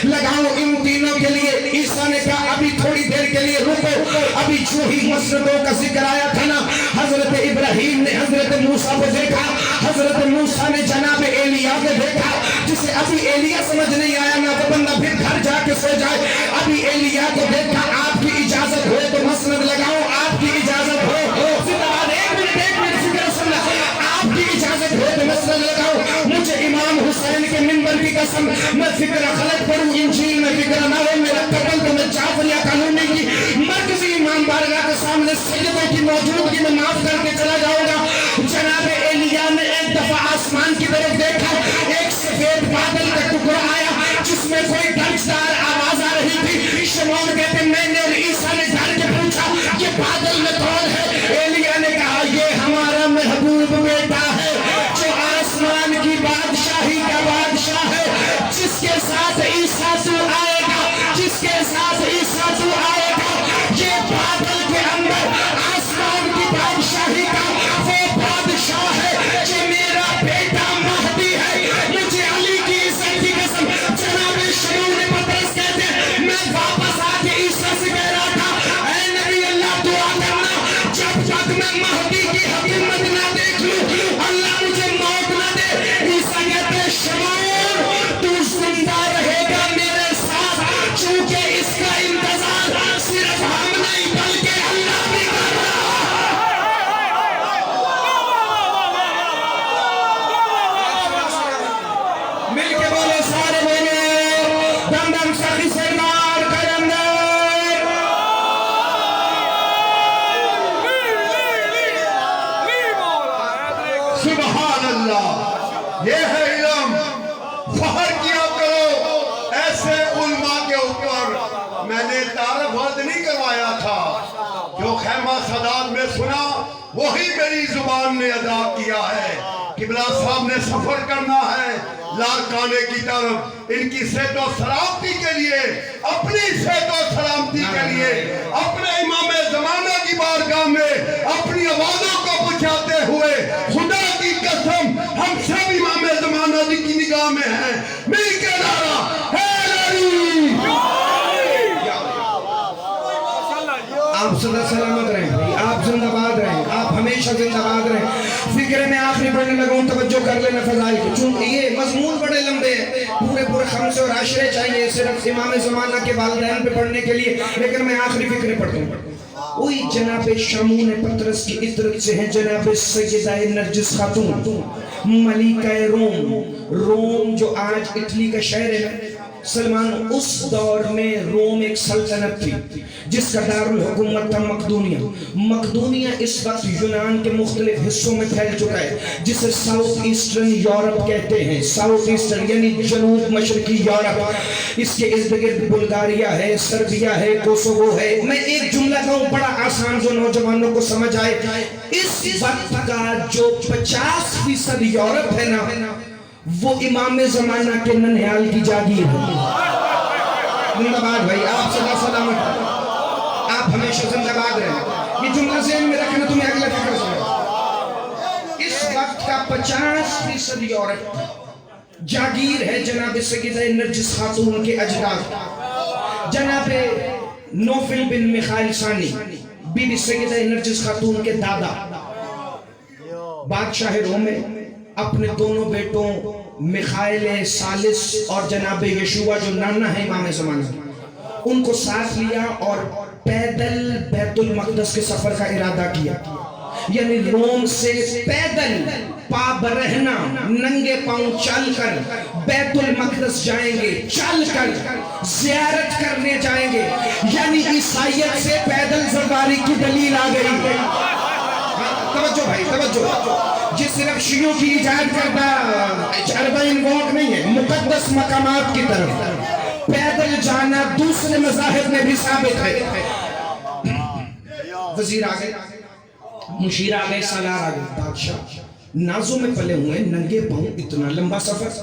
لگاؤں ان تینوں کے لیے۔ عیسیٰ نے کہا ابھی تھوڑی دیر کے لیے رکو، ابھی جو ہی مسندوں کا ذکر آیا تھا نا، حضرت ابراہیم نے حضرت موسیٰ کو دیکھا، حضرت موسیٰ نے جناب ایلیا کو دیکھا۔ جسے ابھی ایلیا سمجھ نہیں آیا نا وہ بندہ پھر گھر جا کے سو جائے۔ ابھی ایلیا کو دیکھا، آپ کی اجازت ہو تو مسند لگاؤں، آپ کی اجازت ہو آپ کی اجازت ہو تو مسند لگاؤں۔ مجھے امام حسین کے منبر کی قسم میں فکر غلط پڑھوں انجیل میں فکر نہ ہو، میرا قتل تو میں جعفر یا قانونی کی مرکزی امام بارگاہ کے سامنے سجدوں کی موجودگی میں معاف کر کے چلا جاؤں گا۔ جناب ایلیا نے ایک دفعہ آسمان کی طرف دیکھا، ایک سفید بادل کا ٹکڑا آیا جس میں کوئی دھڑکدار آواز آ رہی تھی۔ شمعون کہتے میں نے اور عیسیٰ نے ڈر کے پوچھا یہ بادل میں کون ہے؟ ایلیا نے کہا یہ ہمارا محبوب بیٹا ہے جو آسمان کی بادشاہی کا بادشاہ ہے، جس کے ساتھ عیسیٰ تو آئے گا، جس کے ساتھ عیسیٰ تو آئے گا۔ یہ بادل کے اندر آسمان کی بادشاہی کا وہ بادشاہ ہے جو میرا بیٹا مہدی ہے۔ مجھے علی کی عزت کی قسم جناب شمعون پطرس کہتے ہیں میں واپس آ کے عیسیٰ سے کہہ رہا تھا اے نبی اللہ دعا کرنا جب تک میں مہدی کی حکومت نہ دیکھ لوں اللہ مجھے موت نہ دے۔ عیسیٰ کہتے ہیں شمعون تو زندہ رہے گا میرے ساتھ، چونکہ اس کا انتظار صرف ہم نہیں بلکہ اللہ بھی کر رہا ہے۔ مل کے بولو سارے بولو دم دم سخی سردار کرندر۔ سبحان اللہ، یہ ہے علم۔ فخر کیا کرو ایسے علماء کے اوپر۔ میں نے تعارف عرض نہیں کروایا تھا، جو خیمہ سادات میں سنا وہی میری زبان نے ادا کیا ہے کہ قبلہ صاحب نے سفر کرنا ہے لاڑکانے کی طرف، ان کی صحت و سلامتی کے لیے، اپنی صحت و سلامتی کے لیے، اپنے امام زمانہ کی بارگاہ میں اپنی آوازوں کو بچھاتے ہوئے خدا کی قسم ہم سب امام زمانہ جی کی نگاہ میں ہیں، مل کے نعرہ حیدری! آپ صدا سلامت رہیں بھائی، آپ زندہ باد رہیں، آپ ہمیشہ زندہ باد رہیں۔ فکر میں آخری پڑھنے لگا ہوں، توجہ کر لینا فضائل کو، چونکہ یہ مضمون بڑے لمبے ہیں، پورے خمسے اور عشرے چاہیے صرف امام زمانہ کے والدین پہ پڑھنے کے لیے، لیکن میں آخری فکریں پڑھتا ہوں۔ وہی جناب شمون پطرس کی عطرت سے ہیں جناب سیدہ نرجس خاتون ملکہ روم جو آج اٹلی کا شہر ہے سلمان، اس دور میں روم ایک سلطنت تھی جس کا دارالحکومت تھا مقدونیہ اس وقت یونان کے مختلف حصوں میں پھیل چکا ہے، جسے ساؤتھ ایسٹرن یورپ کہتے ہیں، ساؤتھ ایسٹرن یعنی جنوب مشرقی یورپ۔ اس کے ارد گرد بلغاریہ ہے، سربیا ہے، کوسوو ہے۔ میں ایک جملہ کہوں بڑا آسان جو نوجوانوں کو سمجھ آئے، اس وقت کا جو 50% یورپ ہے نا وہ امام زمانہ کے ننہال کی جاگیر ہے۔ زندہ باد بھائی، آپ صدا سلامت، آپ ہمیشہ زندہ باد رہیں۔ یہ جملہ ذہن میں رکھنا، تمہیں اگلا فکر سمجھ۔ اس وقت کا 50% یورپ جاگیر ہے جناب سیدہ نرجس خاتون کے اجداد، جناب نوفل بن میخائیل ثانی، بی بی سیدہ نرجس خاتون کے دادا بادشاہ روم میں اپنے دونوں بیٹوں میخائیل ثالث اور جناب یشوع جو نانا ہے امام زمانہ، ان کو ساتھ لیا اور پیدل بیت المقدس کے سفر کا ارادہ کیا، یعنی روم سے پیدل پا برہنہ ننگے پاؤں چل کر بیت المقدس جائیں گے، چل کر زیارت کرنے جائیں گے، یعنی عیسائیت سے پیدل سفاری کی دلیل آ گئی۔ توجہ بھائی، توجہ، جس صرف شیعوں کی ایجاد کردہ اربعین واک نہیں ہے، مقدس مقامات کی طرف پیدل جانا دوسرے مذاہب میں بھی ثابت ہے۔ وزیر آگئے، مشیر آگئے، سالار آگئے، بادشاہ نازوں میں پلے ہوئے، ننگے پاؤں، اتنا لمبا سفر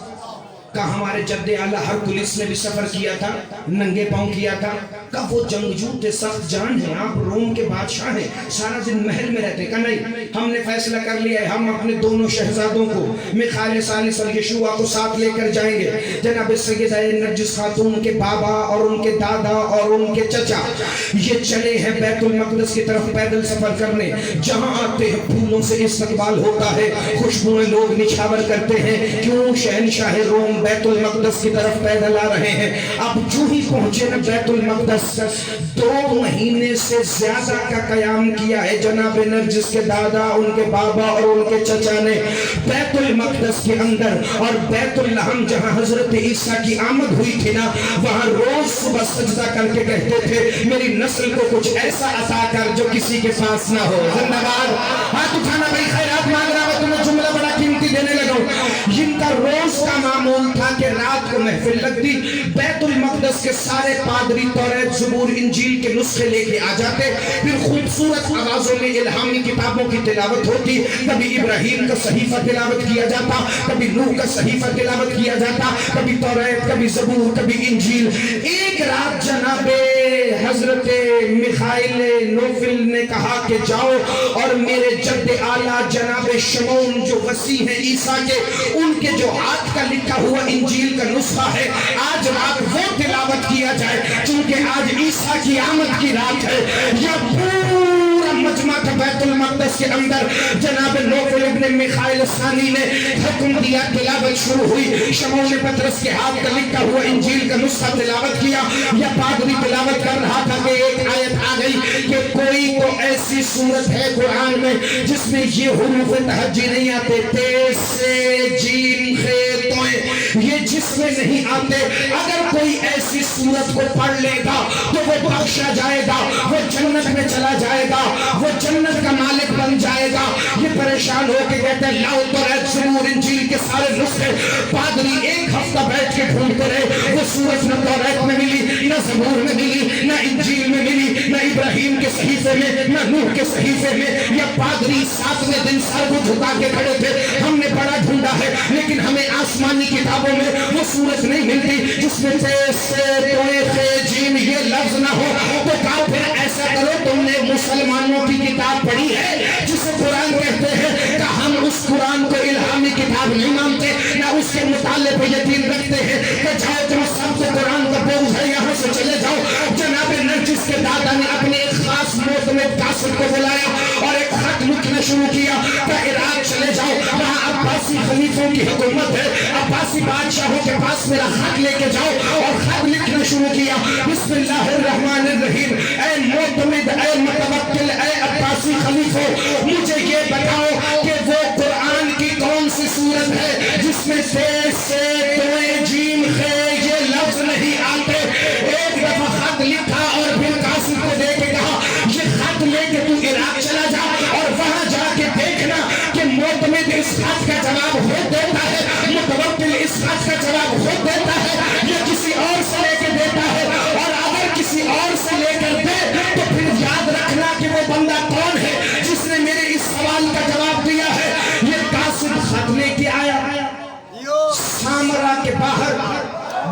کہ ہمارے جد اعلیٰ ہرکلیس نے بھی سفر کیا تھا، ننگے پاؤں کیا تھا، کہ وہ جنگجو تھے، سخت جان ہیں، آپ روم کے بادشاہ ہیں، سارا دن محل میں رہتے، کہ نہیں، ہم نے فیصلہ کر لیا ہے، ہم اپنے دونوں شہزادوں کو میخائیل ثالث اور یشوع کو ساتھ لے کر جائیں گے۔ جناب سیدہ نرجس خاتون کے بابا اور ان کے دادا اور ان کے چچا یہ چلے ہیں بیت المقدس کی طرف پیدل سفر کرنے، جہاں آتے ہیں پھولوں سے استقبال ہوتا ہے، خوشبوئیں لوگ نچھاور کرتے ہیں، کیوں شہنشاہ روم بیت المقدس کی طرف پیدل آ رہے ہیں۔ اب جو ہی پہنچے نا بیت المقدس، 2 مہینے سے زیادہ کا قیام کیا ہے جناب نرجس کے دادا، ان کے بابا اور ان کے چچا نے بیت المقدس کے اندر، اور بیت اللحم جہاں حضرت عیسیٰ کی آمد ہوئی تھی نا، وہاں روز صبح سجدہ کر کے کہتے تھے میری نسل کو کچھ ایسا عطا کر جو کسی کے پاس نہ ہو۔ زندہ باد، ہاتھ اٹھانا بھائی، خیرات مانگ رہا ہے، تمہیں جملہ بڑا قیمتی دینے لگا ہوں۔ جن کا روز کا معمول تھا کہ رات کو محفل لگتی، بیت المقدس کے سارے پادری توریت، زبور، انجیل کے نسخے لے کے آ جاتے، پھر خوبصورت آوازوں میں الہامی کتابوں کی تلاوت ہوتی، کبھی ابراہیم کا صحیفہ تلاوت کیا جاتا، کبھی نوح کا صحیفہ تلاوت کیا جاتا، کبھی توریت، کبھی زبور، کبھی انجیل۔ ایک رات جناب حضرت میخائیل نوفل نے کہا کہ جاؤ اور میرے جد اعلیٰ جناب شمعون جو وسیع ہیں عیسیٰ کے، ان کے جو ہاتھ کا لکھا ہوا انجیل کا نسخہ ہے، آج رات وہ تلاوت کیا جائے، چونکہ آج عیسیٰ کی آمد کی رات ہے۔ یا پورا مجمع تھا بیت المقدس کے اندر، جناب نوفل ابن میخائیل ثانی نے حکم دیا، تلاوت شروع ہوئی، شمعون پطرس کے ہاتھ کا لکھا ہوا انجیل کا نسخہ تلاوت کیا، یا پادری تلاوت کر رہا تھا کہ ایک آیت آ گئی کہ کوئی تو ایسی صورت ہے قرآن میں جس میں یہ حروف تہجی نہیں آتے، تے سے جیم خے توئے، یہ جس میں نہیں آتے، اگر کوئی ایسی صورت کو پڑھ لے گا تو وہ بخشا جائے گا، وہ جنت میں چلا جائے گا، وہ جنت کا مالک بن جائے گا۔ یہ پریشان ہو کے کہتے ہیں لاؤ توریت، زبور، انجیل کے سارے نسخے۔ پادری ایک ہفتہ بیٹھ کے ڈھونڈتے رہے، وہ صورت نہ توریت میں ملی، نہ زبور میں ملی، نہ انجیل میں ملی، نہ ابراہیم کے صحیفے میں، نہ نوح کے صحیفے میں. یہ پادری 7ویں دن سر کو جھکا کے کھڑے تھے. ہم نے بڑا ڈھونڈا ہے لیکن ہمیں آسمانی کتابوں میں وہ صورت نہیں ملتی جس میں جیم یہ لفظ نہ ہو. تو کہا پھر ایسا کرو، تم نے مسلمانوں کی کتاب پڑھی ہے جسے قرآن کہتے ہیں، کہ ہم اس قرآن کو الہامی کتاب نہیں مانتے، نہ اس کے مطالعے پہ یقین رکھتے ہیں. کہ جاؤ تم سب کو قرآن کا بوجھ ہے، یہاں سے چلے جاؤ. جناب نرجس کے دادا نے اپنے ایک خاص معتمد قاصد کو بلایا اور ایک خط لکھنا شروع کیا کہ عراق چلے جاؤ، وہاں عباسی خلیفوں کی حکومت ہے، عباسی بادشاہوں کے پاس میرا خط لے کے جاؤ. اور خط لکھنا شروع کیا. بسم اللہ الرحمن الرحیم. اے معتمد، اے متوکل، اے عباسی خلیفوں، مجھے یہ بتاؤ کہ وہ قرآن کی کون سی سورت ہے جس میں سے جیم خے یہ لفظ نہیں آتے. ایک دفعہ خط لکھا اور پھر قاصد کو دے کے کہا یہ خط لے کے تو عراق چلا جا اور وہاں جا کے دیکھنا کہ معتمد اس خط کا جواب خود دیتا ہے، متوکل اس خط کا جواب خود دیتا ہے، یا کسی اور سے لے کے دیتا ہے. اور اگر کسی اور سے لے کر دے تو پھر یاد رکھنا کہ وہ بندہ کون ہے جس نے میرے اس سوال کا جواب دیا ہے. یہ قاصد خط لے کے آیا. سامرا کے باہر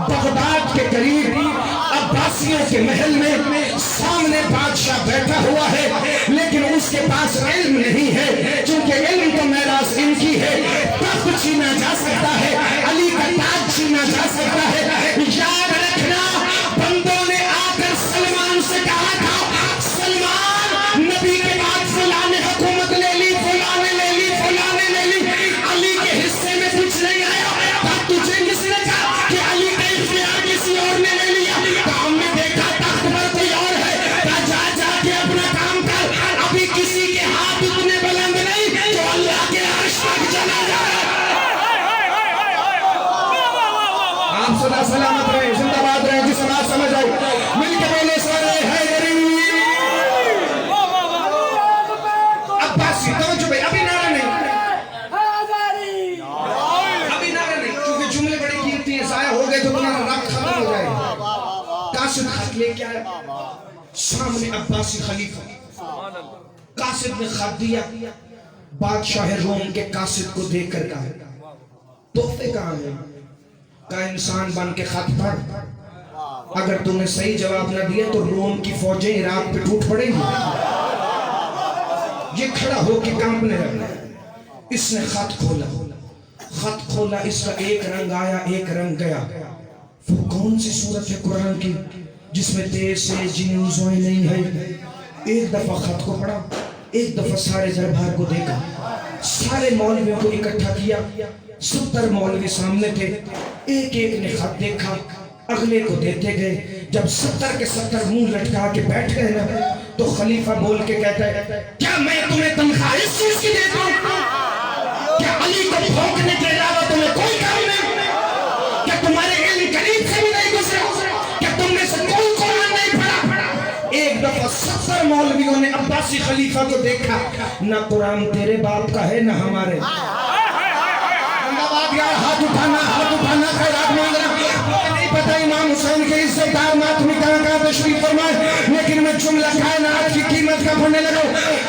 بغداد کے قریب عباسیوں کے محل میں سامنے بادشاہ بیٹھا ہوا ہے، لیکن اس کے پاس علم نہیں ہے، چونکہ علم تو میراث ان کی ہے. تخت چھینا جا سکتا ہے، علی کا تاج چھینا جا سکتا ہے. یاد رکھنا بندوں نے آ کر سلمان سے کہا تھا سلمان نبی کے بعد فلاں نے حکومت لے لی، فلاں نے لے لی، فلاں نے لے لی، علی کے حصے میں کچھ نہیں آیا. تجھے کس نے کہا کہ علی کا اختیار کسی اور نے لے لیا؟ ہم نے دیکھا تخت پر کوئی اور ہے. جا جا کے اپنا کام کر، ابھی کسی کے ہاتھ اتنے بلند نہیں جو اللہ کے عرش تک چلا جائے. آپ صدا سلامت رہے، زندہ باد رہے. جس بات سمجھ آئی مل کے بولے سارے حیدری. عباسی توجہ بھائی، ابھی نعرہ نہیں، ابھی نعرہ نہیں، کیونکہ جملے بڑی قیمتی ہیں، ضائع ہو گئے تو تمہارا رب ختم ہو جائے. قاصد خط لے کے آیا. سامنے عباسی خلیفہ. قاصد نے خط دیا. بادشاہ روم کے قاصد کو دیکھ کر کہا تحفے کہاں ہیں؟ کہا انسان بن کے خط پڑھ، اگر تم نے صحیح جواب نہ دیا تو روم کی فوجیں عراق پہ ٹوٹ پڑیں گی. یہ کھڑا ہو کے کانپنے لگا. اس نے خط کھولا. خط کھولا، اس کا ایک رنگ آیا، ایک رنگ گیا. وہ کون سی صورت ہے قرآن کی جس میں تیر سے جن زوئیں نہیں ہے؟ ایک دفعہ خط کو پڑھا، ایک دفعہ سارے دربار کو دیکھا، سارے مولویوں کو اکٹھا کیا. 70 مولوی سامنے تھے. ایک ایک نے خط دیکھا، اگلے کو دیتے گئے. جب 70 کے 70 منہ لٹکا کے بیٹھ گئے نا تو خلیفہ بول کے کہتا ہے کیا میں تمہیں تنخواہ اس چیز کی دیتا ہوں؟ کیا علی کو بھونکنے کے علاوہ تمہیں کوئی کام نہیں؟ کیا تمہارے علم قریب سے بھی نہیں گزرے؟ کیا تم میں سے کوئی قرآن نہیں پڑھا؟ ایک دفعہ 70 مولویوں نے عباسی خلیفہ کو دیکھا. نہ قرآن تیرے باپ کا ہے نہ ہمارے. ہاتھ اٹھانا خیرات مانگنا. نہیں پتہ امام حسین کے عزت دار ماتمی کہاں تشریف فرمائے، لیکن میں جملہ کائنات کی قیمت کا پڑھنے لگا.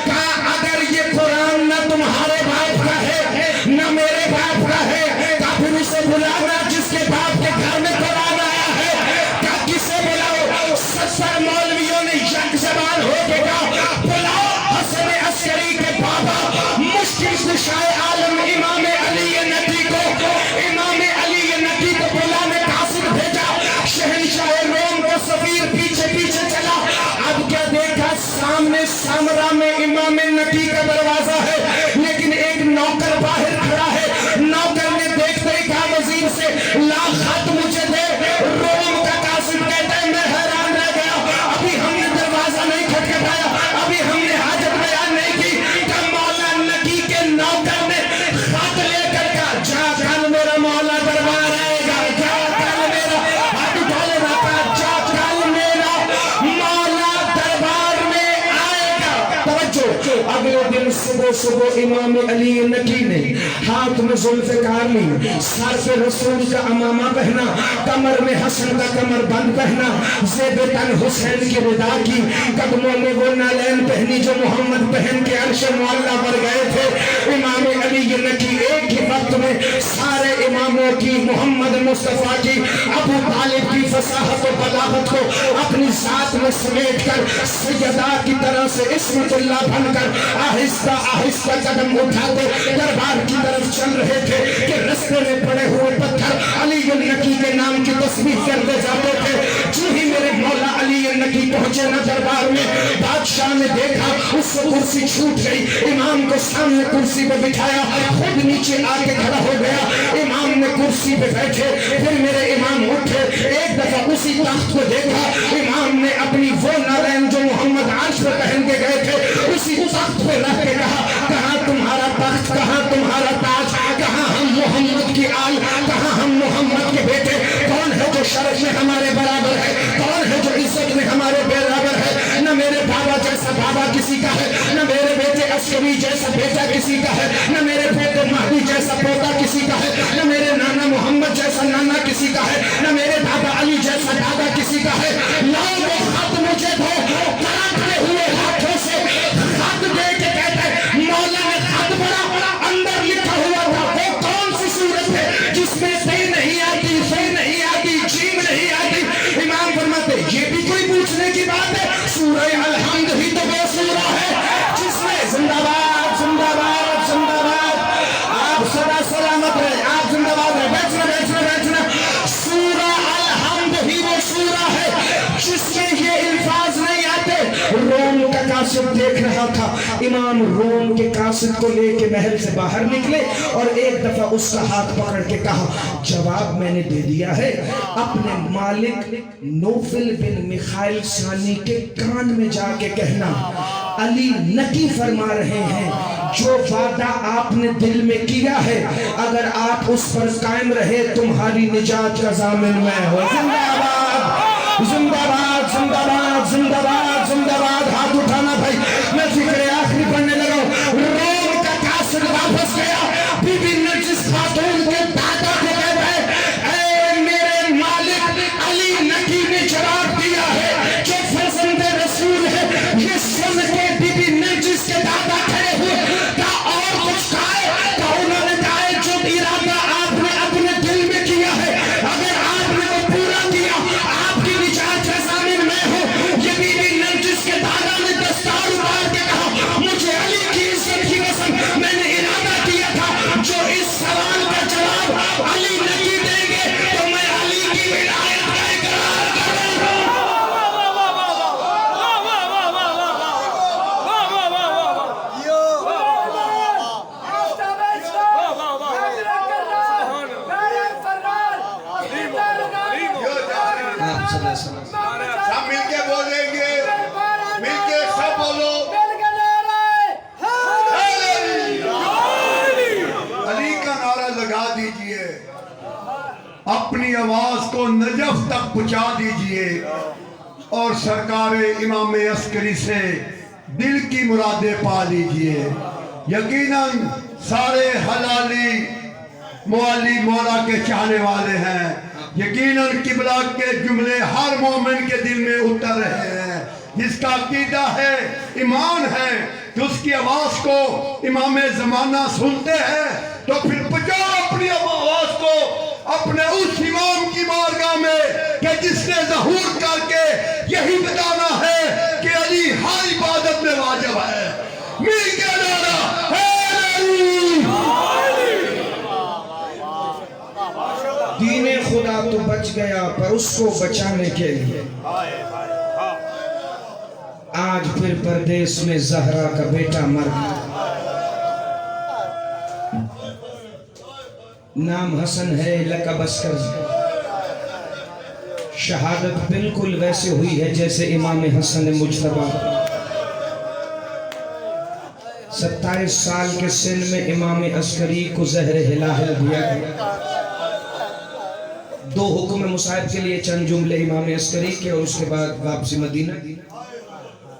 کہا اگر یہ قرآن نہ تمہارے باپ کا ہے نہ میرے باپ کا ہے، تو پھر اسے بلانا جس کے باپ کے گھر میں قرآن آیا ہے. کہا کسے بلاؤ؟ 70 مولویوں نے یک زبان ہو کے کہا بلاؤ حسن عسکری کے بابا مشکل کشائے عالم امام علی نبی کو. امام علی نبی کو بلانے قاصد بھیجا. شہنشاہ روم کا سفیر پیچھے پیچھے چلا. اب کیا دیکھا؟ سامنے سامرا میں امام نبی کا دروازہ ہے، لیکن ایک نوکر باہر کھڑا ہے. نوکر نے دیکھتے ہی کہا وزیر سے لا خط مجھے دے. روم کا قاصد کہتا ہے میں حیران رہ گیا، ابھی ہم نے دروازہ نہیں کھٹکھٹایا، ابھی ہم نے حاجت بیان نہیں کی. کہ مولا نبی کے نوکر نے خط لے کر کہا جا کل میرا مولا دربار آئے گا، جا کل میرا ہاتھ اٹھا لینا کہا جا کل میرا مولا دربار میں آئے گا. توجہ، اگلے دن صبح صبح صبح امام علی نکی نے ہاتھ میں ذوالفقار لی، سر پہ رسول کا امامہ پہنا، کمر میں حسن کا کمر بند پہنا، زیب تن حسین کی ردا کی، قدموں میں وہ نالین پہنی جو محمد پہن کے عرش معلیٰ پر گئے تھے۔ امام علی نکی ایک ہی وقت میں سارے اماموں کی، محمد مصطفیٰ کی، ابو طالب کی فصاحت و بلاغت کو اپنی ذات میں سمیٹ کر سیدہ کی طرح سے عصمت اللہ بن کر آہستہ آہستہ قدم اٹھاتے دربار کی طرف چل رہے تھے کہ رستے میں پڑے ہوئے پتھر علی النکی کے نام کی تسبیح کرتے جاتے تھے۔ جو ہی میرے مولا علی النکی پہنچے نہ دربار میں، بادشاہ نے دیکھا اس سے کرسی چھوٹ گئی، امام کو سامنے کرسی پہ بٹھایا، خود نیچے آ کے کھڑا ہو گیا، امام نے کرسی پہ بیٹھے، پھر میرے امام اٹھے، ایک دفعہ اسی تخت کو دیکھا، امام نے اپنی وہ نالین جو محمد عرش پہ پہن کے گئے تھے اسی تخت پہ رکھ کے کہا، کہاں تمہارا تخت، کہاں تمہارا تاج، کہاں ہم محمد کی آل، کہاں ہم محمد کے بیٹے، کون ہے جو شرف میں ہمارے برابر ہے، کون ہے جو عزت میں ہمارے برابر ہے؟ نہ میرے بابا جیسا بابا کسی کا ہے، نہ میرے بیٹے عسکری جیسا بیٹا کسی کا ہے، نہ میرے بیٹے مہدی جیسا پوتا کسی کا ہے، نہ میرے نانا محمد جیسا نانا کسی کا ہے، نہ میرے دادا علی جیسا دادا کسی کا ہے۔ لاؤ وہ خط مجھے دو، کانپتے ہوئے ہاتھوں سے خط دے کے کہتا ہے، مولا نے خط پڑھا، اندر لکھا ہوا تھا، وہ کون سی صورت ہے جس میں سے نہیں آتی، سے نہیں آتی، جیم نہیں آتی؟ امام فرماتے یہ بھی کوئی پوچھنے کی بات ہے؟ سورہ الحمد ہی تو وہ سورہ ہے جس میں زندہ باد زندہ باد زندہ باد، آپ سدا سلامت رہے، آپ زندہ باد رہے، بیٹھنا بیٹھنا بیٹھنا۔ سورہ الحمد ہی وہ سورہ ہے جس میں یہ الفاظ نہیں آتے۔ روم کا قاصد دیکھ رہا تھا، امام روم کے قاصد کو لے کے محل سے باہر نکلے اور ایک دفعہ اس کا ہاتھ پکڑ کے کہا، جواب میں نے دے دیا ہے، اپنے مالک نوفل بن میخائیل ثانی کے کان میں جا کے کہنا، علی نکی فرما رہے ہیں جو وعدہ آپ نے دل میں کیا ہے اگر آپ اس پر قائم رہے تمہاری نجات کا ضامن میں ہوں۔ زندہ باد زندہ باد زندہ باد زندہ باد زندہ باد۔ ہاتھ اٹھانا بھائی، میں فکر آخری پڑھنے لگا ہوں۔ روم کا قاصد واپس گیا، بی بی نرجس خاتون کے دادا کو کہتا ہے، اے میرے مالک علی نکی نے جواب دیا ہے جو فرزند رسول ہے۔ یہ سن کے بی بی نرجس کے دادا کھڑے ہوئے، کہا اور کچھ کہا؟ کہا انہوں نے کہا جو ارادہ آپ نے اپنے دل میں کیا ہے اگر آپ نے وہ پورا کیا آپ کی نجات کا ضامن میں ہوں۔ یہ بی بی نرجس کے دادا نے دستار اتار کے کہا، مجھے علی کی عزت کی قسم میں نے ارادہ کیا تھا جو اس سوال کا جواب علی نکی دیں گے تو میں علی کی ولایت کا اقرار کروں۔ سب مل کے بولیں گے، مل کے سب بولو، علی کا نعرہ لگا دیجئے، اپنی آواز کو نجف تک پہنچا دیجئے اور سرکار امام عسکری سے دل کی مرادیں پا لیجئے۔ یقیناً سارے حلالی موالی مولا کے چاہنے والے ہیں، یقیناً قبلہ کے جملے ہر مومن کے دل میں اتر رہے ہیں۔ جس کا عقیدہ ہے، ایمان ہے کہ اس کی آواز کو امام زمانہ سنتے ہیں تو پھر بجاؤ اپنی آواز کو اپنے اس امام کی بارگاہ میں کہ جس نے ظہور کر کے یہی بتانا ہے کہ علی ہر عبادت میں واجب ہے۔ مل کے نعرہ ہے علی۔ دین خدا تو بچ گیا پر اس کو بچانے کے لیے آج پھر پردیس میں زہرا کا بیٹا مر گیا۔ نام حسن ہے، لقب عسکر، شہادت بالکل ویسے ہوئی ہے جیسے امام حسن مجتبی۔ 27 سال کے سن میں امام عسکری کو زہر ہلاہل دیا گیا۔ 2 حکم مصائب کے لیے چند جملے امام عسکری کے اور اس کے بعد واپسی مدینہ۔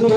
2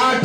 8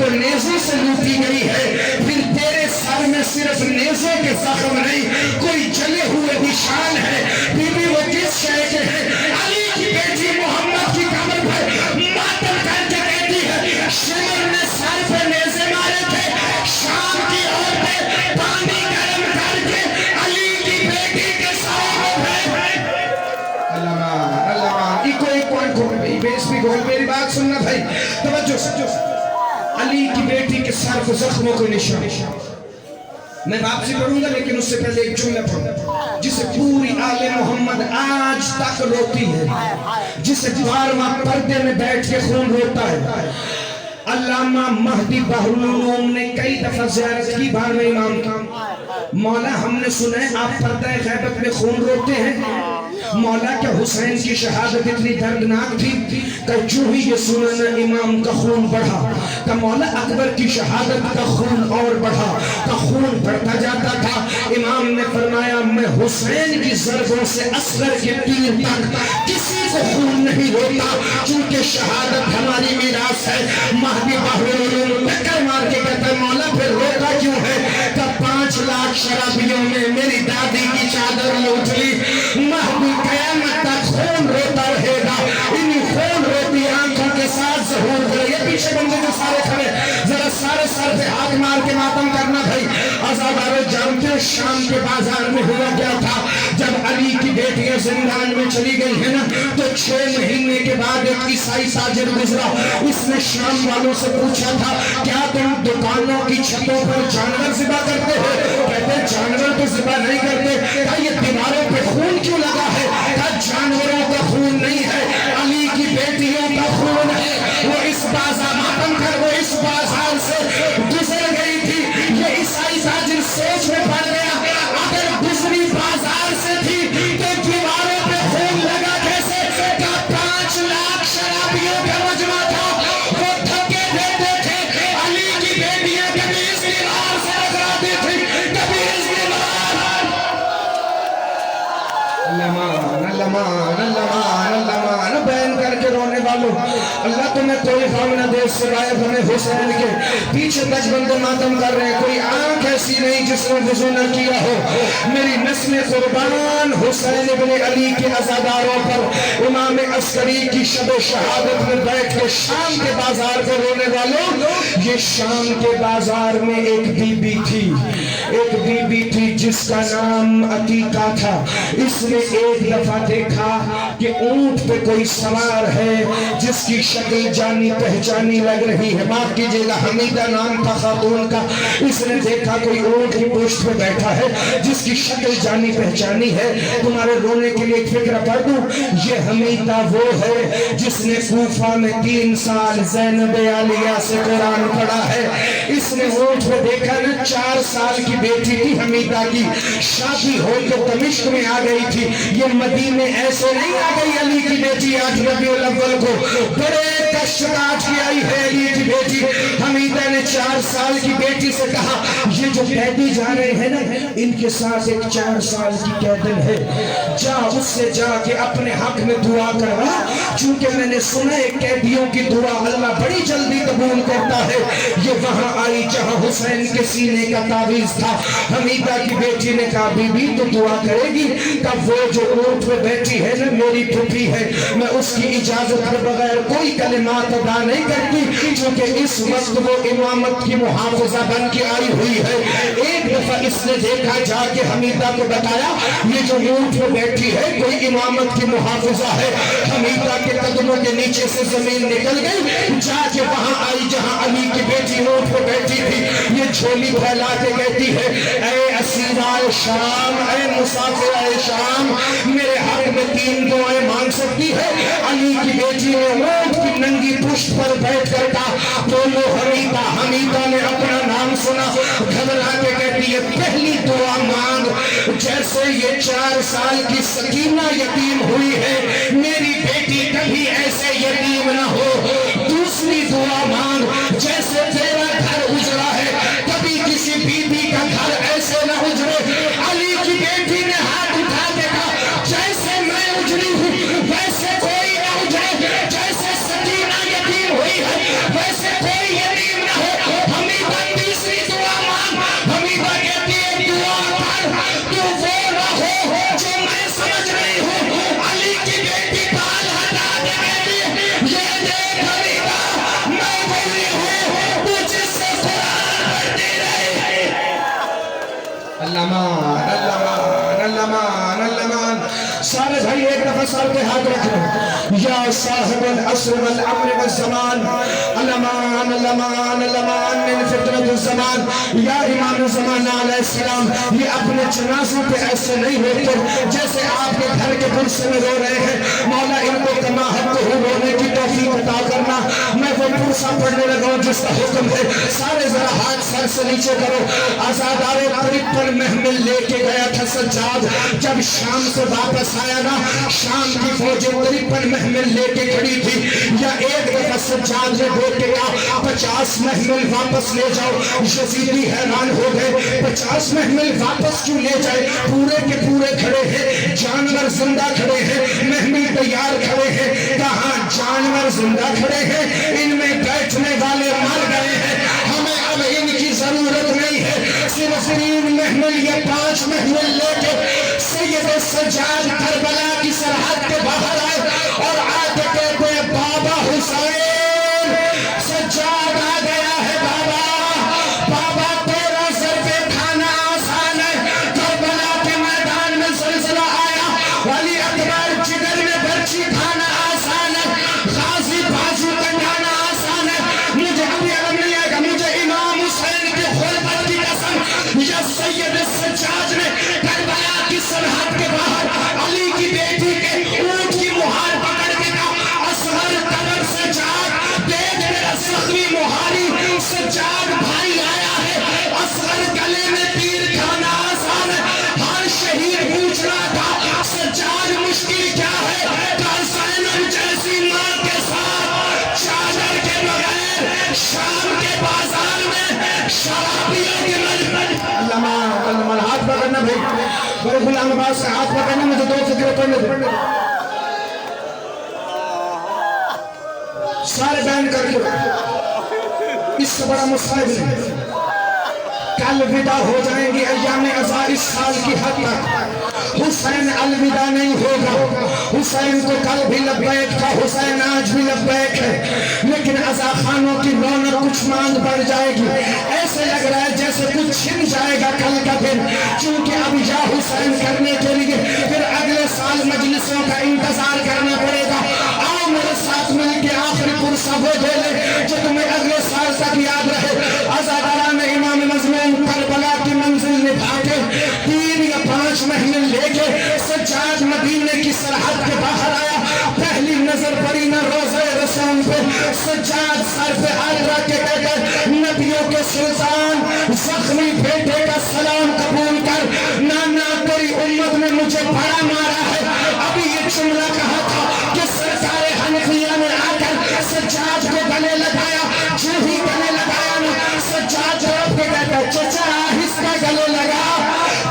تو نیزے سے لوٹی گئی ہے، پھر تیرے سر میں صرف نیزے کے زخم نہیں، کوئی جلے ہوئے نشان ہے۔ بی بی وہ جس شے کے ہیں، علی کی بیٹی محمد کی کمر پر ماتم کر کے کہتی ہے، شمر نے سر پہ نیزے مارے تھے، شام کی عورتیں پانی گرم کر کے علی کی بیٹی کے سر پہ میری بات سننا بھائی، توجہ سے، علی کی بیٹی کے سر کو زخموں کو نشان۔ میں واپسی پڑھوں گا لیکن اس سے پہلے ایک جملہ پڑھوں جسے پوری آل محمد آج تک روتی ہے، جسے 12واں پردے میں بیٹھ کے خون روتا ہے۔ علامہ مہدی بحرالعلوم نے کئی دفعہ زیارت کی 12ویں امام کی۔ مولا ہم نے سنا ہے آپ پردہ غیبت میں خون روتے ہیں، مولا کیا حسین کی شہادت اتنی دردناک تھی کہ جو ہی یہ سننا امام کا خون بڑھا، کہ مولا اکبر کی شہادت کا خون اور بڑھا، کہ خون بڑھتا جاتا تھا۔ امام نے فرمایا میں حسین کی ضربوں سے اصغر کے تیر تک کسی کو خون نہیں روتا، چونکہ شہادت ہماری میراث ہے۔ مہدی بحرالعلوم ٹکر مار کے کہتا ہے مولا پھر روتا کیوں ہے؟ کہ 5 لاکھ شرابیوں نے میری دادی کی چادر لوٹ لی۔ مہدی قیامت تک خون روتا رہے گا، انہی خون روتی آنکھوں کے ساتھ ظہور کرے۔ یہ پیچھے بندے جو سارے کھڑے ذرا سارے سر پہ ہاتھ مار کے ماتم کرنا بھائی۔ عزادارو جانتے ہو شام کے بازار میں ہوا کیا تھا؟ جب علی کی بیٹیاں زندان میں چلی گئی ہیں نا تو 6 مہینے کے بعد ایک عیسائی تاجر گزرا، اس نے شام والوں سے پوچھا تھا کیا تم دکانوں کی چھتوں پر جانور ذبح کرتے ہو؟ کہتے جانور تو ذبح نہیں کرتے۔ کہا یہ دیواروں پہ خون کیوں لگا ہے؟ کہا جانوروں کا خون نہیں ہے، علی کی بیٹیوں کا خون ہے۔ وہ اس بازار ماتم کر وہ اس بازار سے گزر گئی تھی۔ یہ عیسائی تاجر سوچ میں پڑ گیا اگر گزری بازار سے تھی تو دیواروں پہ خون لگا کیسے؟ کہا 5 لاکھ شرابیوں کا مجمع تھا، وہ دھکے دیتے تھے، علی کی بیٹیاں کبھی اس دیوار سے ٹکراتی تھی کبھی اس دیوار۔ اللہ بیان کر کے رونے والوں، اللہ تمہیں کوئی غم نہ دے سوائے ہمیں حسین کے۔ پیچھے تک بندے ماتم کر رہے ہیں، کوئی آنکھ ایسی نہیں جس نے وضو نہ کیا ہو۔ میری نسل قربان حسین ابن علی کے عزاداروں پر امام عسکری کی شب شہادت میں بیٹھ کے شام کے بازار پر رونے والوں، یہ شام کے بازار میں ایک بی بی تھی جس کا نام عتیقہ تھا۔ اس نے ایک دفعہ دیکھا کہ اونٹ پہ کوئی سوار ہے جس کی شکل جانی پہچانی لگ رہی ہے، معاف کیجئے گا حمیدہ نام تھا خاتون کا۔ اس نے دیکھا کوئی اونٹ کی پشت پہ بیٹھا ہے جس کی شکل جانی پہچانی ہے۔ تمہارے رونے کے لیے ایک فکر پڑھ دوں، یہ حمیدہ وہ ہے جس نے کوفہ میں 3 سال زینب عالیہ سے قرآن پڑھا ہے۔ اس نے اونٹ پہ دیکھا نا 4 سال کی بیٹی تھی حمیدہ کی، شادی ہو کے دمشق میں آ گئی تھی۔ یہ مدینے ایسے نہیں آ گئی علی کی بیٹی آج ربیع الاول کو، بڑے کشٹ کاٹ کے آئی ہے علی کی بیٹی۔ حمیدہ نے 4 سال کی بیٹی سے کہا یہ جو قیدی جا رہے ہیں نا ان کے ساتھ ایک 4 سال کی قیدن ہے، جا اس سے جا کے اپنے حق میں دعا کروا، چونکہ میں نے سنا ہے قیدیوں کی دعا اللہ بڑی جلدی قبول کرتا ہے۔ یہ وہاں آئی جہاں حسین کے سینے کا تعویذ تھا۔ حمیدہ کی بیٹی نے کہا بی بی تو دعا کرے گی کہ وہ جو اونٹ پہ بیٹھی ہے نا میری پھوپھی ہے، میں اس کی اجازت کے بغیر کوئی کلمات ادا نہیں کرتی، چونکہ اس وقت وہ امامت کی محافظہ بن کے آئی ہوئی ہے۔ ایک دفعہ اس نے دیکھا جا کے حمیدہ کو بتایا یہ جو اونٹ پہ بیٹھی ہے کوئی امامت کی محافظہ ہے۔ حمیدہ کے قدموں کے نیچے سے زمین نکل گئی، جا کے وہاں آئی جہاں علی کی بیٹی اونٹ پہ بیٹھی تھی۔ یہ جھولی پھیلا کے کہتی ہے اے اسیرائے شام، اے مسافرائے شام، میرے حق میں 3 دعائیں مانگ سکتی ہے؟ علی کی بیٹی نے اونٹ کی ننگی پشت پر بیٹھ کر کہا بولو حمیدہ۔ حمیدہ نے اپنا نام سنا، گھبرا کے کہتی ہے پہلی دعا مانگ جیسے یہ 4 سال کی سکینہ یتیم ہوئی ہے میری بیٹی کبھی ایسے یتیم نہ ہو۔ دوسری دعا مانگ جیسے تیرا گھر اجڑا ہے کبھی کسی بی بی کا گھر ایسے نہ اجڑے۔ علی کی بیٹی نے ہاتھ اٹھا کے کہا جیسے میں اجڑی ہوں ویسے کوئی نہ اجڑے، جیسے سکینہ یتیم ہوئی ہے ویسے کوئی یتیم نہ ہو۔ صاحب العصر والامر والزمان الامان الامان الامان من فتنة الزمان یا امام زمانہ علیہ السلام یہ اپنے جنازوں پہ ایسے نہیں ہوتے جیسے آپ کے گھر کے پرسے میں رو رہے ہیں مولا ان کو کما حق ہو رونے کی توفیق عطا کرنا میں وہ پرسہ پڑھنے لگا ہوں جس کا حکم ہے سارے ذرا ہاتھ سر سے نیچے کرو آزادارے 53 محمل لے کے گیا تھا سجاد جب شام سے واپس آیا نا شام کی فوجیں 53 محمل لے کے کھڑی تھی یا ایک دفعہ سجاد نے بیٹے کا 50 محمل واپس لے جاؤ یزیدی حیران ہو گئے 50 محمل واپس کیوں لے جائے پورے کے پورے کھڑے ہیں جانور زندہ کھڑے ہیں محمل تیار کھڑے ہیں کہاں جانور زندہ کھڑے ہیں ان میں بیٹھنے والے مر گئے ہیں ہمیں اب ان کی ضرورت نہیں ہے صرف 3 محمل یا 5 محمل لے کے سید سجاد کربلا کی سرحد کے باہر آئے اور آتے کہتے ہیں بابا حسین سجاد آ گیا ہے بابا بابا تیرا ضرب کھانا آسان ہے کربلا کے میدان میں زلزلہ آیا ولی اکبر جگر میں برچی کھانا آسان ہے غازی بازو کنڈانا آسان ہے مجھے ابھی علم نہیں آئے گا مجھے امام حسین کی خلبت کی قسم یا سید سجاد نے کربلا کی سرحد کے باہر علی کی بیٹی کے اونٹ کی مہار پکڑ کے کہا اصغر قبر سجاد دیکھ میرا زخمی مہاری سجاد بھائی آیا ہے اصغر گلے میں تیر کھانا آسان ہے ہر شہید پوچھ رہا تھا سجاد مشکل کیا ہے حسین جیسی ماں کے ساتھ چادر کے بغیر شام کے بازار میں شرابیوں کے مجمع اللہ ہاتھ پکڑنا بھائی بڑے غلام عباس سے ہاتھ پکڑنا مجھے 2 فکریں پڑھنے دے سارے بیان کر کے اس سے بڑا مصائب نہیں کل ودا ہو جائیں گی ایام عزا اس سال کی حد تک حسین الوداع نہیں ہوگا حسین کو کل بھی لبیک تھا حسین آج بھی لبیک ہے لیکن عزا خانوں کی رونق کچھ ماند بڑھ جائے گی ایسے لگ رہا ہے جیسے کچھ چھن جائے گا کل کا دن چونکہ اب یا حسین کرنے کے لیے پھر اگلے سال مجلسوں کا انتظار کرنا پڑے گا آؤ میرے ساتھ مل کے آخری پرسہ وہ دے لے جو تمہیں اگلے سال تک یاد رہے عزاداران امام مظلوم کربلا کی منزل نبھا کے 3 یا 5 محمل لے کے سجاد مدینے کی سرحد کے باہر آیا پہلی نظر پڑی نہ روضہ رسول پہ سجاد سر پہ ہاتھ رکھ کے کہتے نبیوں کے سلطان زخمی بیٹے کا سلام قبول کر نانا تیری امت نے مجھے بڑا مارا ہے ابھی یہ جملہ کہا تھا کہ سرکار حنفیہ نے آ کر سجاد کو گلے لگایا جو ہی گلے لگایا نا سجاد جواب کے کہتا ہے چچا اس کا گلے لگا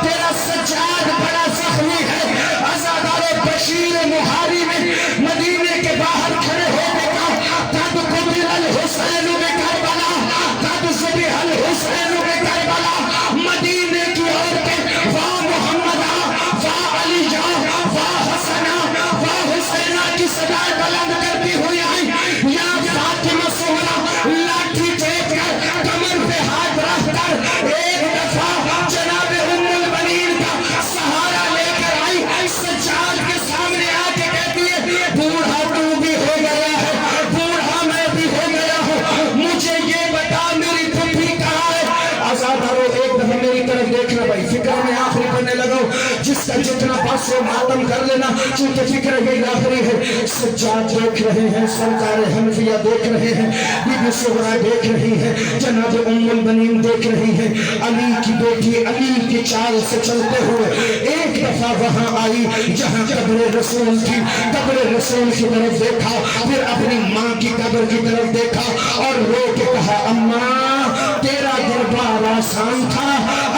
تیرا سجاد بڑا زخمی ہے عزادار بشیر مہاری میں مدینے کے باہر کھڑے ہو کے کہا قد قتل الحسین بکربلا قد ذبح الحسین بکربلا مدینے کی عورتیں واہ محمدہ واہ علی جاں واہ حسنہ واہ حسینہ کی صدائے بلند کرتی ہوئی آئی یا فاطمہ سہرا لاٹھی ٹیک کر کمر پہ ہاتھ رکھ کر ایک دفعہ جناب ام البنین کا سہارا لے کر آئی سجاد کے سامنے آ کے کہتی ہے بوڑھا تو بھی ہو گیا ہے بوڑھا میں بھی ہو گیا ہوں مجھے یہ بتا میری پھپھی کہاں ہے عزادارو ایک دفعہ میری طرف دیکھنا بھائی فکر میں آخری کرنے لگا جس کا جتنا پاس ہو ماتم کر لینا چونکہ فکر یہی آخری ہے سجاد دیکھ رہے ہیں سرکار حنفیہ دیکھ رہے ہیں بی بی سہرا دیکھ رہی ہے جناب ام البنین دیکھ رہی ہے علی کی بیٹی علی کی چال سے چلتے ہوئے ایک دفعہ وہاں آئی جہاں قبر رسول تھی قبر رسول کی طرف دیکھا پھر اپنی ماں کی قبر کی طرف دیکھا اور رو کے کہا اماں تیرا دربار آسان تھا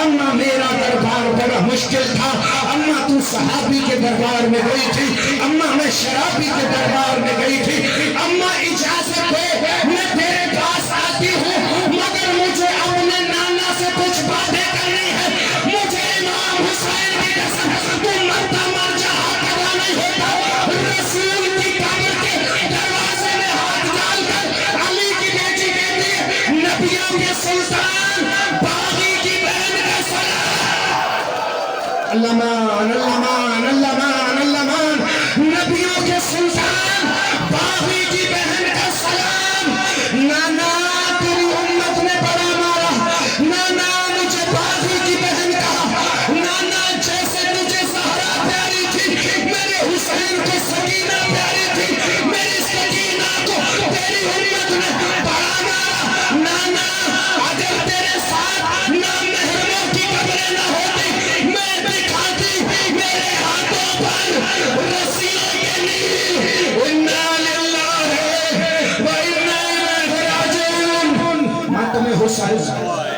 اماں میرا دربار بڑا مشکل تھا اماں تو صحابی کے دربار میں گئی تھی اماں میں شرابی کے دربار میں گئی تھی اماں اجازت دے میں تیرے پاس آتی ہوں مگر مجھے اپنے نانا سے کچھ باتیں کرنی ہے مجھے امام حسین کی قسم تو مرتا مر جا کرنا نہیں ہوتا رسول کی قبر کے دروازے میں ہاتھ ڈال کر علی کی بیٹی کہتی ہے نبیوں کے سلطان باغی کی بہن کا سلام اللہ مان اللہ مان اللہ مان اللہ مان نبیوں کے سلطان صلی اللہ